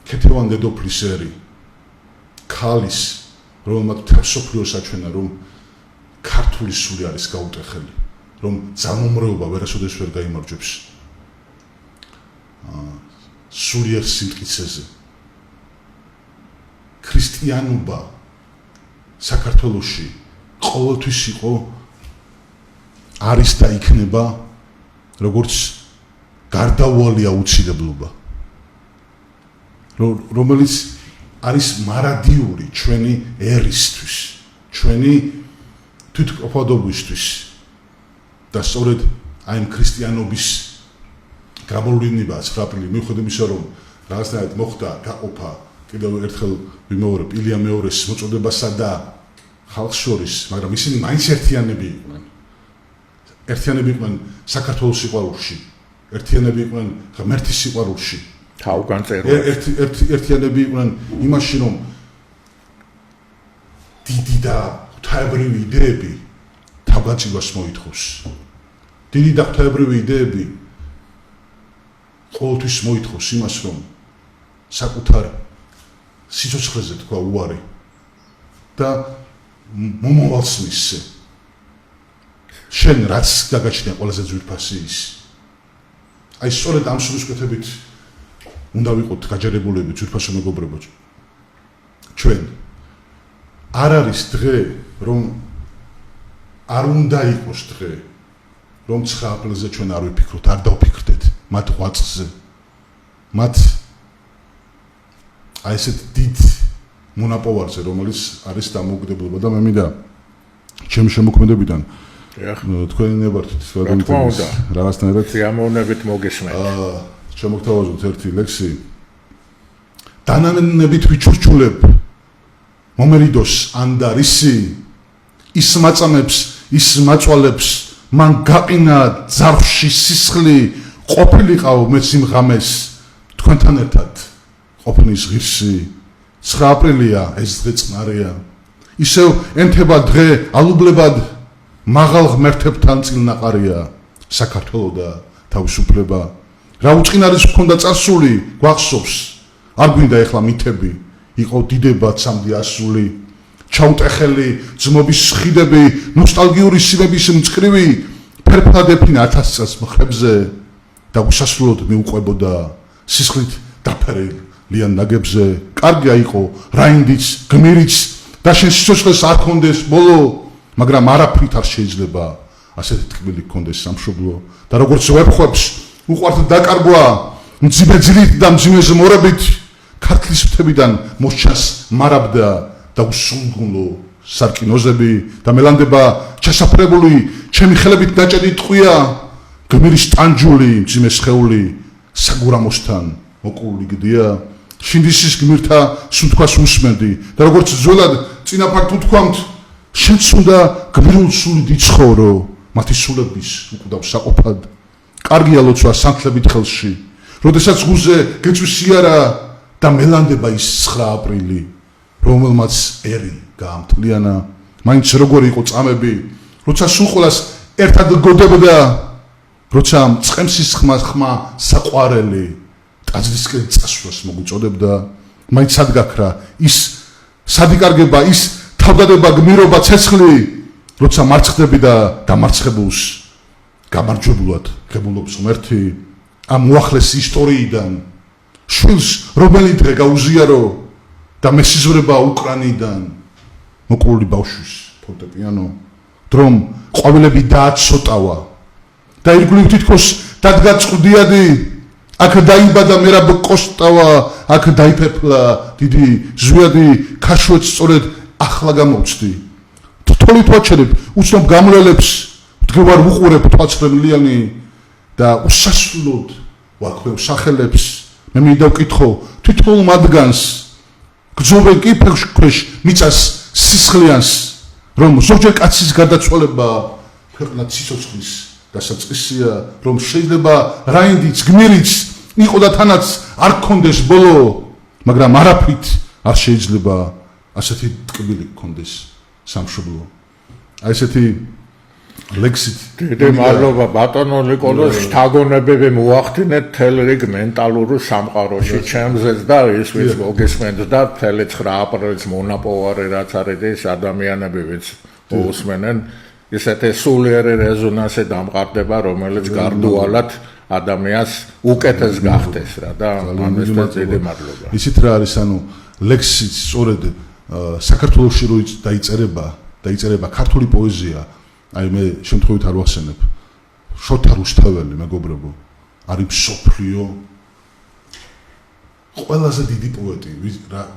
ქეთევან დედოფლის ერი, ქალის, რომელმაც მთელ მსოფლიოს აჩვენა, რომ ქართული სული არის გაუტეხელი, რომ ძალმომრეობა ვერასოდეს ვერ გაიმარჯვებს სულიერ სიმტკიცეზე. ქრისტიანობა საქართველოში ყოველთვის იყო არის და იქნება როგორც გარდაუვალი აუცილებლობა, რომელიც არის მარადიული ჩვენი ერისთვის, ჩვენი თვითმყოფადობისთვის და სწორედ აი ამ ქრისტიანობის გამოვლინება 9 აპრილი მიუხედავად იმისა, რომ რაღაცნაირად მოხდა გაყოფა კიდევ ერთხელ ვიმეორებ ილია მეორეს მოწოდებასა და ხალხს შორის, მაგრამ ისინი მაინც ერთიანები იყვნენ საქართველოს სიყვარულში, ერთიანები იყვნენ ღმერთის სიყვარულში, ერთიანები იყვნენ იმაში, რომ დიდი და ღვთაებრივი იდეები თავგაწირვას მოითხოვს. დიდი და ღვთაებრივი იდეები ყოველთვის მოითხოვს იმას, რომ საკუთარ სიცოცხლეზე თქვა უარი და მომავალს მისცე. შენ რაც გაგაჩნია ყველაზე ძვირფასი ის. აი სწორედ ამ სულისკვეთებით უნდა ვიყოთ გაჯერებულები ძვირფასო მეგობრებო. ჩვენ არ არის დღე, რომ არ უნდა იყოს დღე, რომ 9 აპრილზე ჩვენ არ ვიფიქროთ, არ დავფიქრდეთ მათ ღვაწლზე, მათ აი ესეთ დიდ მონაპოვარზე, რომელიც არის დამოუკიდებლობა და მე მინდა ჩემი შემოქმედებიდან თქვენი ნებართვით რაღაცნაირად სიამოვნებით მოგესმენთ. შემოგთავაზოთ ერთი ლექსი. დანანებით ვიჩურჩულებ მომერიდოს ანდარისი, ის მაწამებს, ის მაწვალებს, მან გაყინა ძარღვში სისხლი, ყოფილიყავ მეც იმ ღამეს თქვენთან ერთად ყოფნის ღირსი. 9 აპრილია ეს დღე წყნარია, ისევ ენთება დღე ალუბლებად მაღალ ღმერთებთან წილნაყარია. საქართველო და თავისუფლება რა უწყინარის მქონდა წარსული გვახსოვს, არ გვინდა ეხლა მითები, იყო დიდება ცამდი ასული, ჩაუტეხელი ძმობის ხიდები, ნოსტალგიური სიმების მწკრივი, ფერფლად ეფინა 1000 წელს მხრებზე და უსასრულოდ მიუყვებოდა სისხლით დაფერილიან ნაგებზე. კარგია იყო რაინდიც, გმირიც და შენ სიცოცხლეს არ ქონდეს ბოლო, მაგრამ არაფრით არ შეიძლება ასეთი ტკბილი გქონდეს სამშობლო და როგორც ვებხვებს უყვართ დაკარგვა მძიმე ძილით და მძიმე ზმორებით, ქართლის ფრთებიდან მოსჩანს მარაბდა და უსულგუნლო სარკინოზები და მელანდება ჩასაფრებული ჩემი ხელებით დაჭედი ტყვია, გმირის ტანჯული მძიმე სხეული საგურამოსთან მოკული გდია. შინდისის გმირთა სუნთქვას უსმენდი და როგორც ძველად წინაფარ თუ თქვამთ, შენც უნდა გმირულ სულით იცხოვრო, მათი სულების უკვდავ საყოფად. კარგია ლოცვა სანთლებით ხელში, როდესაც გულზე გეწვის იარა და მელანდება ის 9 აპრილი, რომელმაც ერი გაამთლიანა. მაინც როგორი იყო წამები, როცა სულ ყველას ერთად გოდებდა, როცა მწყემსის ხმა საყვარელი ტაძრისკენ წასვლას მოგვიწოდებდა. მაინც სად გაქრა ის სადიკარგება, ის თავდადება, გმირობა, ცეცხლი, როცა მარცხდები და დამარცხებულს გამარჯვებულად გებულობს ღმერთი ამ უახლესი ისტორიიდან. შვილს რომელი დღე გაუზიარო და მესიზვრება უკრანიდან. მოკლული ბავშვის ფორტეპიანო დრომ ყვავილები დააცოტავა და ირგვლივ თითქოს დადგა წყდიადი, აქ დაიბადა მერაბ კოსტავა, აქ დაიფერფლა დიდი ზვიადი, ქაშვეც სწორედ ახლა გამოვცდი. თვალით ვაჩერებ უცნობ გამლელებს, მდგევარ უყურებ თვალცრემლიანი და უსასრულოდ ვაქვევ სახელებს. მე მინდა ვკითხო თითოეულ მათგანს, გძობენ კი ფეხშქვეშ მიწას სისხლიანს, რომ ზოგჯერ კაცის გარდაცვალება ქვეყნად სიცოცხლის დასაწყისია, რომ შეიძლება რაინდიც, გმირიც იყო და თანაც არ გქონდეს ბოლო, მაგრამ არაფრით არ შეიძლება ასეთი ტკბილი გქონდეს სამშობლო. აი ესეთი ლექსით დიდი მადლობა ბატონო ნიკოლოზ, შთაგონებები მოახდინეთ თელ რიგ მენტალური სამყაროში ჩემზეც და ის ვინც მოგესმენთ და 9 აპრილის მონაპოვარი რაც არის ეს ადამიანები ვინც მოусმენენ ისეთი სულიერი რეზონანსი დამყარდება რომელიც გარდუალად ადამიანს უკეთეს გახდეს რა და ამისთვის დიდი მადლობა. ისიც რა არის ანუ ლექსით სწორედ საქართველოში რო დაიწერება ქართული პოეზია აი მე შემთხვევით არ ვახსენებ შოთა რუსთაველი მეგობრებო არის მსოფლიო ყველაზე დიდი პოეტი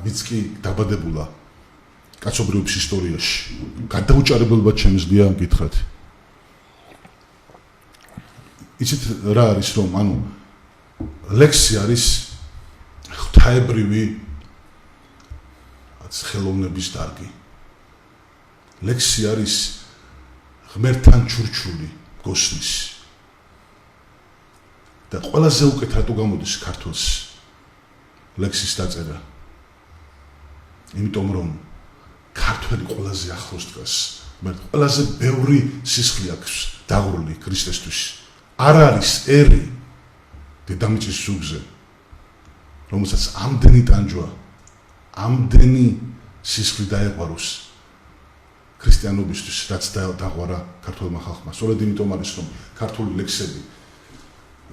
ვიც კი დაბადებულა კაცობრიობის ისტორიაში გადაუჭარებელად შემიძლია გითხრათ იცით რა არის რომ ანუ ლექსი არის ღვთაებრივი ხელოვნების დარგი ლექსი არის ღმერთთან ჩურჩული გოსნის და ყველაზე უკეთ რატო გამოდის ქართულს ლექსის დაწერა იმიტომ რომ ქართველი ყველაზე ახლოს დგას ყველაზე ბევრი სისხლი აქვს დაღრული ქრისტესთვის არ არის ერი დედამიწის ზურგზე რომელსაც ამდენი ტანჯვა ამდენი სისხლი დაეყვაროს ქრისტიანობისთვის რაც დაღვარა ქართულმა ხალხმა. სწორედ იმიტომ არის რომ ქართული ლექსები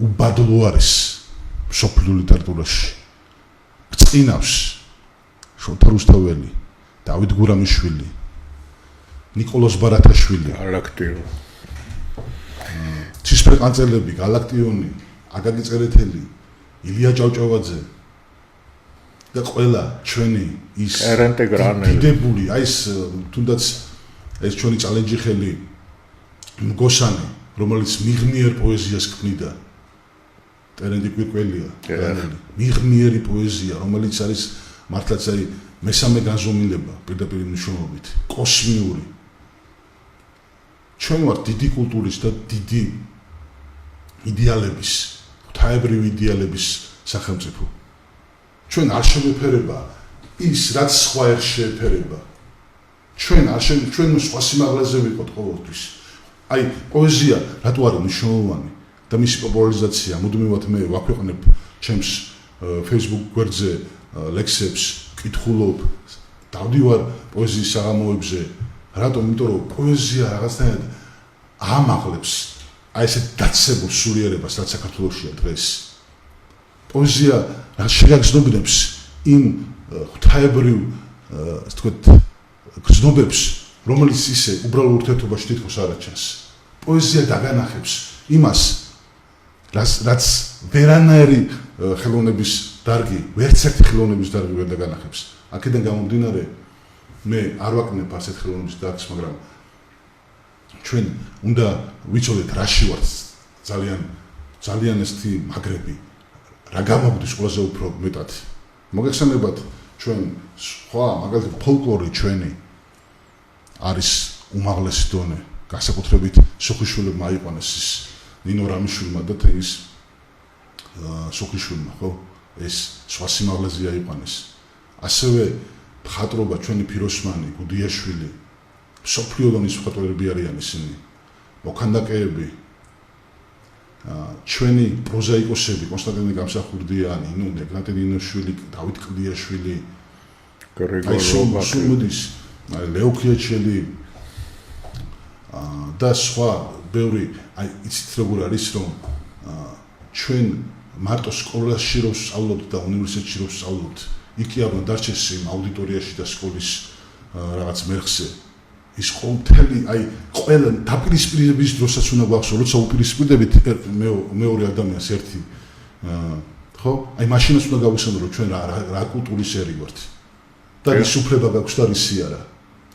უბადლო არის მსოფლიო ლიტერატურაში. გწყინავს შოთა რუსთაველი, დავით გურამიშვილი, ნიკოლოზ ბარათაშვილი, გალაქტიო. ცისფერყანწელები, გალაქტიონი, აგაგი წერეთელი, ილია ჭავჭავაძე და ყველა ჩვენი ის ერენტე გრანელი დიდებული აი ეს თუნდაც ეს ჩვენი წალენჯი ხელი მგოსანი რომელიც მიღმიერ პოეზიას ქმნიდა ტერენდი კვირკველია მიღმიერი პოეზია რომელიც არის მართლაც აი მესამე განზომილება პირდაპირ მნიშვნელობით კოსმიური ჩვენ ვართ დიდი კულტურის და დიდი იდეალების ღვთაებრივი იდეალების სახელმწიფო ჩვენ არ შემეფერება ის რაც სხვა არ შეეფერება ჩვენ სხვა სიმაღლეზე ვიყოთ ყოველთვის აი პოეზია რატო არის მნიშვნელოვანი და მისი პოპულარიზაცია მუდმივად მე ვაქვეყნებ ჩემს Facebook გვერდზე ლექსებს კითხულობ დავდივარ პოეზიის საღამოებზე რატომ იმიტომ რომ პოეზია რაღაცნაირად ამაღლებს აი ესეთ დაცებულ სულიერებას რაც საქართველოშია დღეს პოეზია რაც შეგაგზნობინებს იმ ღვთაებრივ ასე თქვით გზნობებს რომელიც ისე უბრალო ურთიერთობაში თითქოს არ აჩენს პოეზია დაგანახებს იმას რაც ვერანაირი ხელოვნების დარგი ვერცერთი ხელოვნების დარგი ვერ დაგანახებს აქედან გამომდინარე მე არ ვაკნებ ასეთ ხელოვნების დარგს მაგრამ ჩვენ უნდა ვიცოდეთ რაში ვართ ძალიან ესეთი მაგრები რა გამოგვდის ყველაზე უფრო მეტად მოგეხსენებათ ჩვენ სხვა მაგალითად ფოლკლორი ჩვენი არის უმაღლესი დონე განსაკუთრებით სოხიშვილებმა აიყვანეს ის ნინო რამიშვილმა და თეის სოხიშვილმა ხო ეს სხვა სიმაღლეზე აიყვანეს ასევე მხატვრობა ჩვენი ფიროსმანი გუდიაშვილი სოფლიო დონის მხატვრები არიან ისინი მოქანდაკეები ჩვენი პროზაიკოსები კონსტანტინე გამსახურდიანი ნუ ეგნატე ნინოშვილი დავით კლდიაშვილი გრიგორი სუმუდის ლეოქიაჩელი და სხვა ბევრი აი იცით როგორ არის რომ ჩვენ მარტო სკოლაში რო ვსწავლობთ და უნივერსიტეტში რო ვსწავლობთ იქი არ უნდა დარჩეს იმ აუდიტორიაში და სკოლის რაღაც მერხზე ის ყოველი აი ყველა დაპირისპირების დროსაც უნდა გვახსოვს როცა უპირისპირდებით მეორე ადამიანს ერთი ხო აი მაშინაც უნდა გავიხსენო რომ ჩვენ რა კულტურის ერი ვართ და ის უფლება გაქვს და რისი არა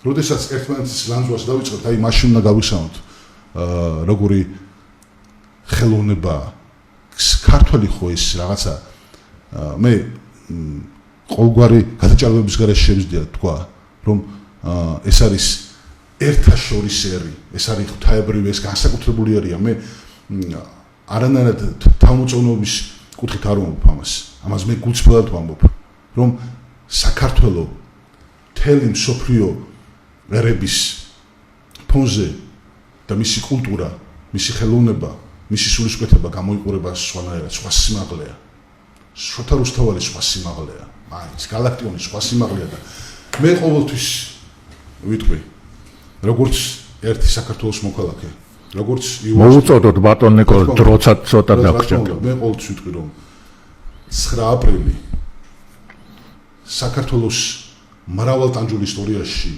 როდესაც ერთმანეთის ლანძვას დავიწყებთ აი მაშინ უნდა გავიხსენოთ როგორი ხელოვნება ქართველი ხო ის რაღაცა მე ყოველგვარი გადაჭარბების გარეშე შემიძლია თქვა რომ ეს არის ერთაშორისერი ეს არის ღვთაებრივი ეს განსაკუთრებული არია მე არანაირად თავმოწონობის კუთხით არ ვამბობ ამას მე გულწრფელად ვამბობ რომ საქართველოს მთელი მსოფლიო ერების ფონზე და მისი კულტურა, მისი ხელოვნება, მისი სულისკვეთება გამოიყურება სხვანაირად, სხვა სიმაღლეა. შოთა რუსთაველი სხვა სიმაღლეა. მაინც გალაქტიონი სხვა სიმაღლეა და მე ყოველთვის ვიტყვი, როგორც ერთი საქართველოს მოქალაქე, როგორც მოუწოდოთ ბატონ ნიკოლოზ, დროსაც ცოტა დაგჭირთ. მე ყოველთვის ვიტყვი, რომ 9 აპრილი საქართველოს მრავალტანჯულ ისტორიაში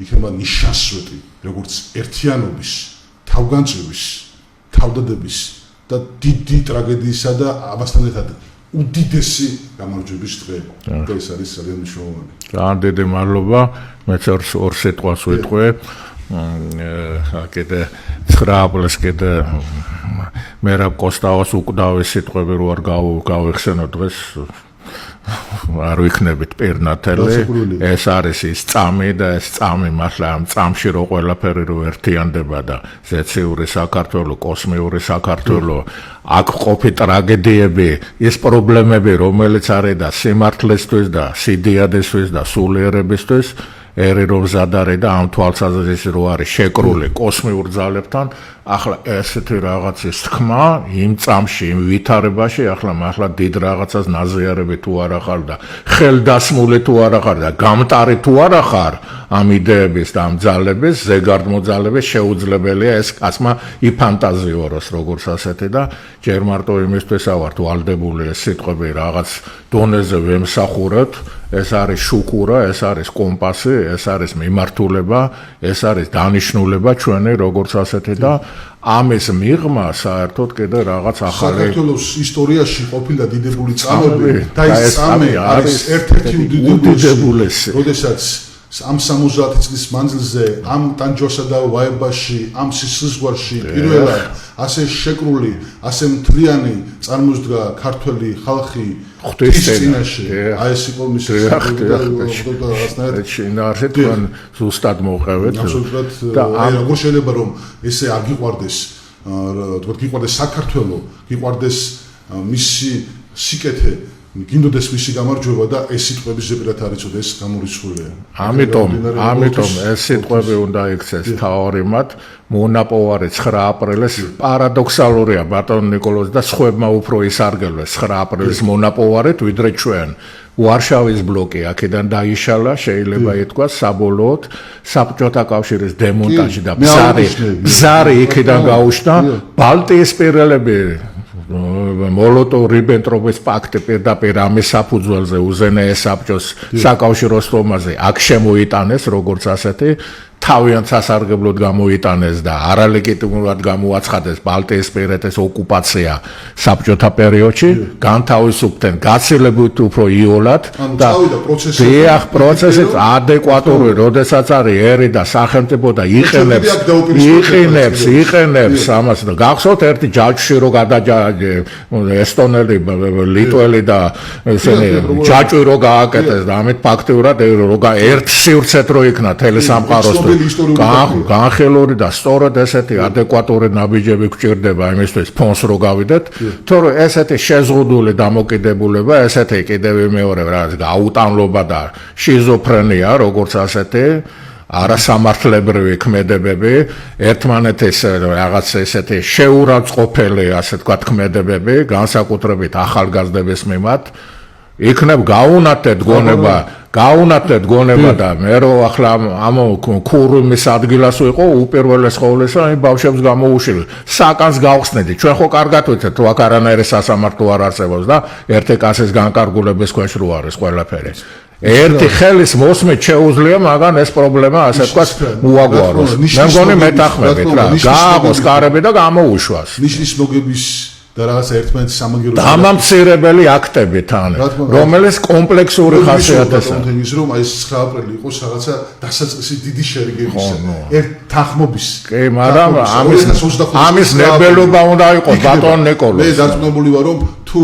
იქნება ნიშანსვეტი, როგორც ერთიანობის, თავგანწირვის, თავდადების და დიდი ტრაგედიისა და ამასთან ერთად უდიდესი გამარჯვების დღე. და ეს არის ძალიან მნიშვნელოვანი. ძალიან დიდი მადლობა. მეც ორ სიტყვას ვიტყვი. კიდე 9 აპრილს კიდე მერაბ კოსტავას უკდავი სიტყვები რო არ გავიხსენო დღეს არ ვიქნებით პირნათელი. ეს არის ის წამი და ეს წამი მართლა ამ წამში რო ყველაფერი რო ერთიანდება და ზეციური საქართველო, კოსმიური საქართველო, აქ ყოფი ტრაგედიები, ეს პრობლემები, რომელიც არის და სიმართლესთვის და სიდიადესთვის და სულიერებისთვის ერი რომ ზადარი და ამ თვალსაზრისით რო არის შეკრული კოსმიურ ძალებთან, ახლა ესეთი რაღაცის თქმა იმ წამში, იმ ვითარებაში, ახლა მართლა დიდ რაღაცას ნაზიარები თუ არა ხარ და ხელდასმული თუ არა ხარ და გამტარი თუ არა ხარ ამ იდეების და ამ ძალების, ზეგარდმოძალების შეუძლებელია ეს კაცმა იფანტაზიოროს როგორც ასეთი და ჯერ მარტო იმისთვის ავართ ვალდებული ეს სიტყვები რაღაც დონეზე ვემსახურებთ. ეს არის შუქურა, ეს არის კომპასი, ეს არის მიმართულება, ეს არის დანიშნულება ჩვენი როგორც ასეთი და ამის მიღმა საერთოდ კიდე რაღაც ახალი საქართველოს ისტორიაში ყოფილა დიდებული წამები და ეს წამი არის ერთ-ერთი უდიდებულესი. როდესაც ამ 70 წლის მანძილზე ამ ტანჯვასა და ვაებაში, ამ სისხლისგვარში პირველად ასე შეკრული, ასე მთლიანი წარმოსდგა ქართველი ხალხი ღვთის წინაშე. აი ეს იყო მისი შინაარსი თქვენ ზუსტად მოყევეთ და როგორ შეიძლება რომ ესე არ გიყვარდეს, თქვა გიყვარდეს საქართველო, გიყვარდეს მისი სიკეთე, გინდოდეს მისი გამარჯვება და ეს სიტყვები ზეპირად არ იცოდა, ეს გამორიცხულია. ამიტომ ეს სიტყვები უნდა იქცეს თავარიმად. მონაპოვარი 9 აპრილის პარადოქსალურია ბატონ ნიკოლოზ და სხვებმა უფრო ისარგებლეს 9 აპრილის მონაპოვარით ვიდრე ჩვენ. ვარშავის ბლოკი აქედან დაიშალა, შეიძლება ითქვას საბოლოოდ საბჭოთა კავშირის დემონტაჟი და ბზარი იქიდან გაუჩნდა. ბალტიისპირელები მოლოტოვ-რიბენტროპის პაქტი პირდაპირ ამის საფუძველზე უზენაეს საბჭოს საკავშირო სტომაზე აქ შემოიტანეს როგორც ასეთი თავიანთ სასარგებლოდ გამოიტანეს და არალეგიტიმურად გამოაცხადეს ბალტიისპირეთის ოკუპაცია საბჭოთა პერიოდში, განთავისუფლდნენ გაცილებით უფრო იოლად და პროცესით ადეკვატური, როდესაც არის ერი და სახელმწიფო და იყენებს ამას და გახსოვთ ერთი ჯაჭვში რო გადაჯაჭე ესტონელი, ლიტველი და ესენი ჯაჭვი რო გააკეთეს და ამით ფაქტიურად რო ერთ სივრცეთ რო იქნა თელი სამყაროს განხილული და სწორად ესეთი ადეკვატური ნაბიჯები გვჭირდება იმისთვის ფონს რო გავიდეთ, თორე ესეთი შეზღუდული დამოკიდებულება, ესეთი კიდევ მეორე რაღაც გაუტანლობა და შიზოფრენია, როგორც ასეთი არასამართლებრივი ქმედებები, ერთმანეთის რაღაც ესეთი შეურაცხყოფელი, ასე თქვა ქმედებები, განსაკუთრებით ახალგაზრდების მიმართ იქნებ გაუნათლეთ გონება და მე რო ახლა ამ ქურუმის ადგილას ვიყო უპირველეს ყოვლისა იმ ბავშვებს გამოუშვი საკანს გავხსნედი ჩვენ ხო კარგად ვიცით თუ აქ არანაირი სასამართლო არ არსებობს და ერთი კაცის განკარგულების ქვეშ რო არის ყველაფერი ერთი ხელის მოსმით შეუძლია მაგან ეს პრობლემა ასე ვთქვათ უაგვაროს მე მგონი მეთანხმებით რა გააღოს კარები და გამოუშვას ნიშნის მოგების და რაღაც ერთმანეთის სამაგიერო დამამცირებელი აქტები თან რომელიც კომპლექსური ხასიათისაა ის რომ აი 9 აპრილი იყოს რაღაცა დასაწყისი დიდი შერიგებისა ერთ თანხმობის კი მაგრამ ამის ნებელობა უნდა იყოს ბატონ ნიკოლოზ მე დარწმუნებული ვარ რომ თუ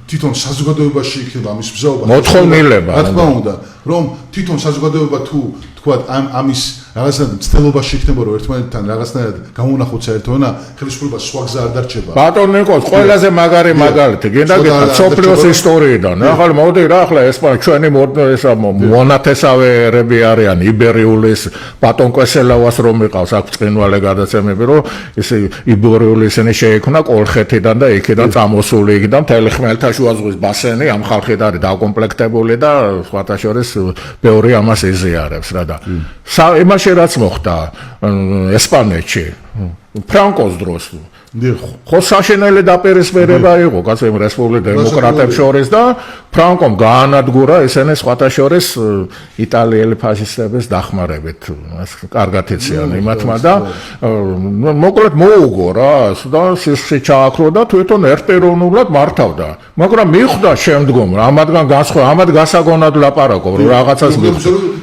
თვითონ საზოგადოებაში იქნება ამის ბზაობა. მოთხოვნილება. რა თქმა უნდა, რომ თვითონ საზოგადოება თუ თქვათ ამის რაღაცნაირად მცდელობაში იქნება რომ ერთმანეთთან რაღაცნაირად გამონახოთ საერთო ენა, ხელისუფლებას სხვა გზა არ დარჩება. ბატონ ნიკოლს ყველაზე მაგარი მაგალითი გინდა გეტყვით სოფლიოს ისტორიიდან. ახლა მოდი რა ახლა ესპანეთი ჩვენი მონათესავეები არიან იბერიულის ბატონ კვესელავას რომ მიყავს აქ ბრწყინვალე გადაცემები რომ ეს იბერიული ისინი შეიქმნა კოლხეთიდან და იქიდან წამოსული იქიდან მთელი ხმელთაშუა ზღვის ბასენი ამ ხალხით არის დაკომპლექტებული და სხვათა შორის ბევრი ამას იზიარებს რა და იმაში რაც მოხდა ესპანეთში ფრანკოს დროს ხო საშინელი დაპირისპირება იყო კაცო იმ რესპუბლიკა დემოკრატებს შორის და ფრანკომ გაანადგურა ესენი სხვათა შორის იტალიელი ფაშისტების დახმარებით კარგად იციან იმათმა და მოკლედ მოუგო რა და სისხლი ჩააქრო და თვითონ ერთპიროვნულად მართავდა მაგრამ მიხვდა შემდგომ ამათგან ამათ გასაგონად ლაპარაკობ რომ რაღაცას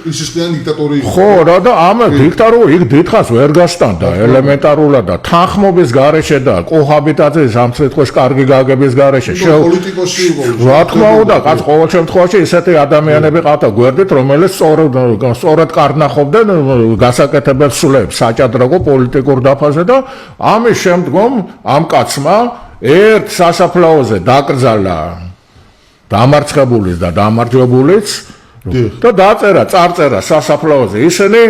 სისხლიანი დიქტატორი ხო რა და ამ დიქტატორი იქ დიდხანს ვერ გასტანდა ელემენტარულად და თანხმობის გარეშე და კოჰაბიტაციის სამწეთქოს კარგი გაგების გარეშე პოლიტიკოსი იყო რა თქმა უნდა კაც ყოველ შემთხვევაში ისეთი ადამიანები ყავდა გვერდით რომელიც სწორად კარნახობდნენ გასაკეთებელ სულებს საჭადრაკო პოლიტიკურ დაფაზე და ამის შემდგომ ამ კაცმა ერთ სასაფლაოზე დაკრძალა დამარცხებულის და დამარჯვებულიც და დაწერა წარწერა სასაფლაოზე ისინი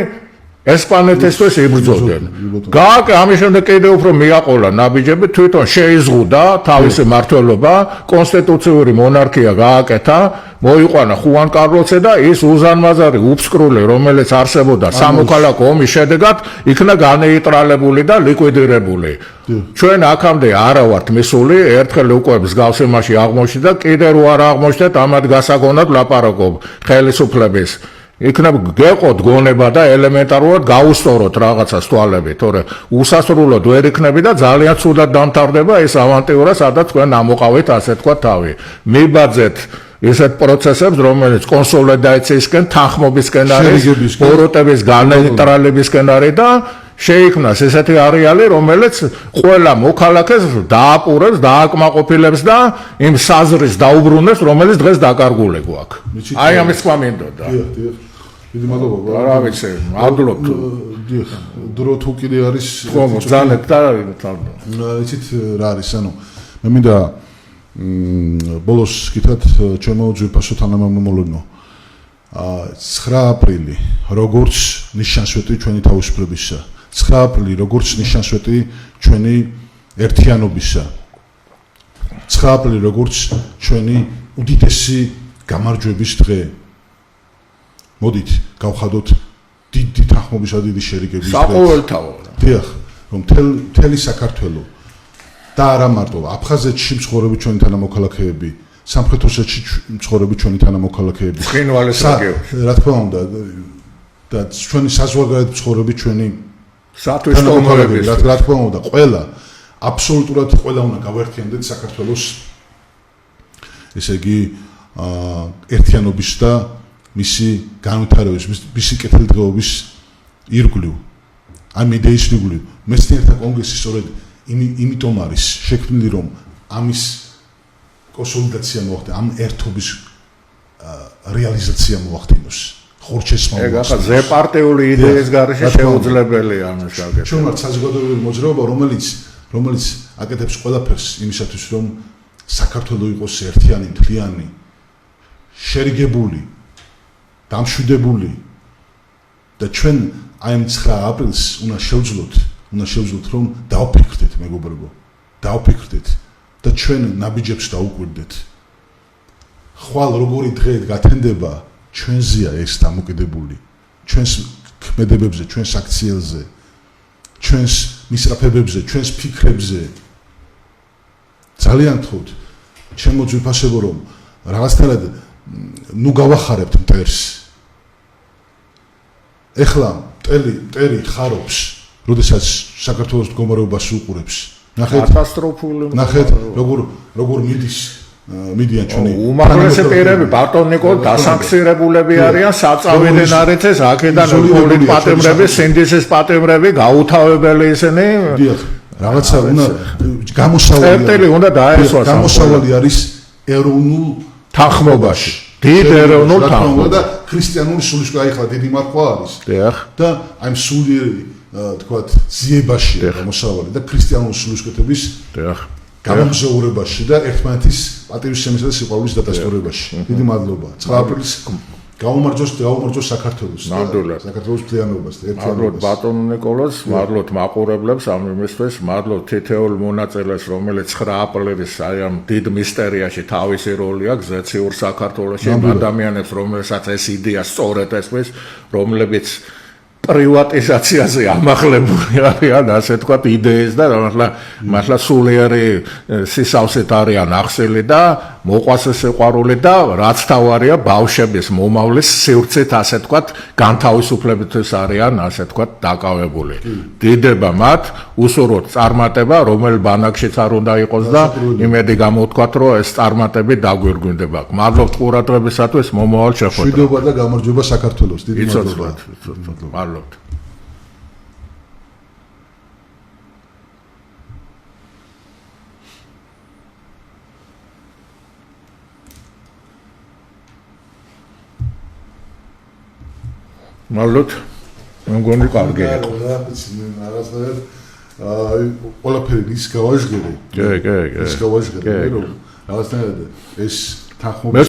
ესპანეთისთვის იბრძოდნენ. გააკე ამის შემდეგ კიდევ უფრო მიაყოლა ნაბიჯები თვითონ შეიზღუდა თავისი მმართველობა, კონსტიტუციური მონარქია გააკეთა, მოიყვანა ხუან კარლოსე და ის უზარმაზარი უფსკრული, რომელიც არსებობდა სამოქალაქო ომის შედეგად, იქნა განეიტრალებული და ლიკვიდირებული. ჩვენ აქამდე არა ვართ მისული, ერთხელ უკვე მსგავს იმაში აღმოჩნდა, კიდევ რო არ აღმოჩნდეთ ამათ გასაგონად ლაპარაკობ ხელისუფლების იქნებ გეყოთ გონება და ელემენტარულად გაუსწოროთ რაღაცას თვალები, თორე უსასრულოდ ვერ იქნები და ძალიან ცუდად დამთავრდება ეს ავანტიურა, სადაც თქვენ ამოყავით ასე თქვა თავი. მიბაძეთ ისეთ პროცესებს, რომელიც კონსოლიდაციისკენ, თანხმობისკენ არის, ბოროტების განეიტრალებისკენ არის და შეიქმნას ესეთი არეალი, რომელიც ყველა მოქალაქეს დააპურებს, დააკმაყოფილებს და იმ საზრის დაუბრუნებს, რომელიც დღეს დაკარგული გვაქვს. აი ამის თქვა მინდოდა. დიდი მადლობა. რა ვიცი, მადლობთ. დრო თუ კიდე არის ხომ ძალიან და იცით რა არის, ანუ მე მინდა ბოლოს გითხრათ ჩემო ძვირფასო თანამემამულენო 9 აპრილი როგორც ნიშანსვეტი ჩვენი თავისუფლებისა 9 აპრილი როგორც ნიშანსვეტი ჩვენი ერთიანობისა 9 აპრილი როგორც ჩვენი უდიდესი გამარჯვების დღე მოდით გავხადოთ დიდი თანხმობისა დიდი შერიგების დღე საყოველთაო დიახ რომ მთელი საქართველო და არა მარტო აფხაზეთში მცხოვრები ჩვენი თანამოქალაქეები სამხრეთ ოსეთში მცხოვრები ჩვენი თანამოქალაქეები ცხინვალის რეგიონში რა თქმა უნდა და ჩვენი საზღვარგარეთ მცხოვრები ჩვენი სათვისტომოები რა თქმა უნდა ყველა აბსოლუტურად ყველა უნდა გავერთიანდეთ საქართველოს ესე იგი ერთიანობის და მისი განვითარების მისი კეთილდღეობის ირგვლივ ამ იდეის ირგვლივ მეცნიერთა კონგრესი სწორედ იმიტომ არის შექმნილი რომ ამის კონსოლიდაცია მოახდინოს ამ ერთობის რეალიზაცია მოახდინოს ხორჩესმა ეგ ახლა ზეპარტიული იდეის გარეშე შეუძლებელია ამის გაკეთება ჩვენ ვართ საზოგადოებრივი მოძრაობა რომელიც აკეთებს ყველაფერს იმისათვის რომ საქართველო იყოს ერთიანი მთლიანი შერიგებული დამშვიდებული და ჩვენ აი ამ 9 აპრილს უნდა შევძლოთ რომ დავფიქრდეთ მეგობრებო დავფიქრდეთ და ჩვენ ნაბიჯებს დაუკვირდეთ ხვალ როგორი დღე გათენდება ჩვენზეა ეს დამოკიდებული ჩვენს ქმედებებზე ჩვენს აქციელზე ჩვენს მისწრაფებებზე ჩვენს ფიქრებზე ძალიან თხოვთ ჩემო ძვირფასებო რომ რაღაცნაირად ნუ გავახარებთ მტერს ეხლა მტერი ხარობს როდესაც საქართველოს მდგომარეობას უყურებს ნახეთ კატასტროფული ნახეთ როგორ მიდიან ჩვენი უმაღლესი პირები ბატონ ნიკოლ დასანქცირებულები არიან საწავედენ არიცეს აქედან პოლიტ პატიმრები სინდისის პატიმრები გაუთავებელი ისინი რაღაცა უნდა გამოსავალი წერტილი უნდა დაესვას გამოსავალი არის ეროვნულ თანხმობაში. დიდ ეროვნულ თანხმობაში და ქრისტიანული სულისკვეთა ახლა დიდი მართვა არის. დიახ. და აი სულიერი თქვათ ძიებაშია გამოსავალი და ქრისტიანული სულისკვეთების დიახ. გამოგზაურებაში და ერთმანეთის პატივისცემისა და სიყვარულის დადასტურებაში. დიდი მადლობა. 9 აპრილის გაუმარჯოს საქართველოს. ნამდვილად. საქართველოს მთლიანობას და მადლობთ ერთიანობას. ბატონ ნიკოლოზ, მადლობთ მაყურებლებს ამ იმისთვის, მადლობთ თითოეულ მონაწილეს, რომელიც 9 აპრილის აი ამ დიდ მისტერიაში თავისი როლი აქვს ზეციურ საქართველოში, ადამიანებს, რომელსაც ეს იდეა სწორედ ესმის, რომლებიც პრივატიზაციაზე ამახლებული არიან, ასე თქვათ, იდეის და მართლა სულიერი სისავსით არიან ახსილი და მოყვას სიყვარული და რაც თავარია ბავშვების მომავლის სივრცით, ასე თქვათ, განთავისუფლებისთვის არიან, ასე თქვათ, დაკავებული. დიდება მათ, უსურვოთ წარმატება, რომელ ბანაკშიც არ უნდა იყოს და იმედი გამოვთქვათ, რომ ეს წარმატები დაგვირგვინდება. მადლობთ ყურადღებისათვის, მომავალ შეხვედრაზე. მშვიდობა და გამარჯვება საქართველოს. დიდი მადლობა. მადლობთ. მადლობთ. მგონი კარგია. რაღაცნაირად ყველაფერი ის გავაჟღერე. კი. ის გავაჟღერე, რომ რაღაცნაირად ეს თანხმობა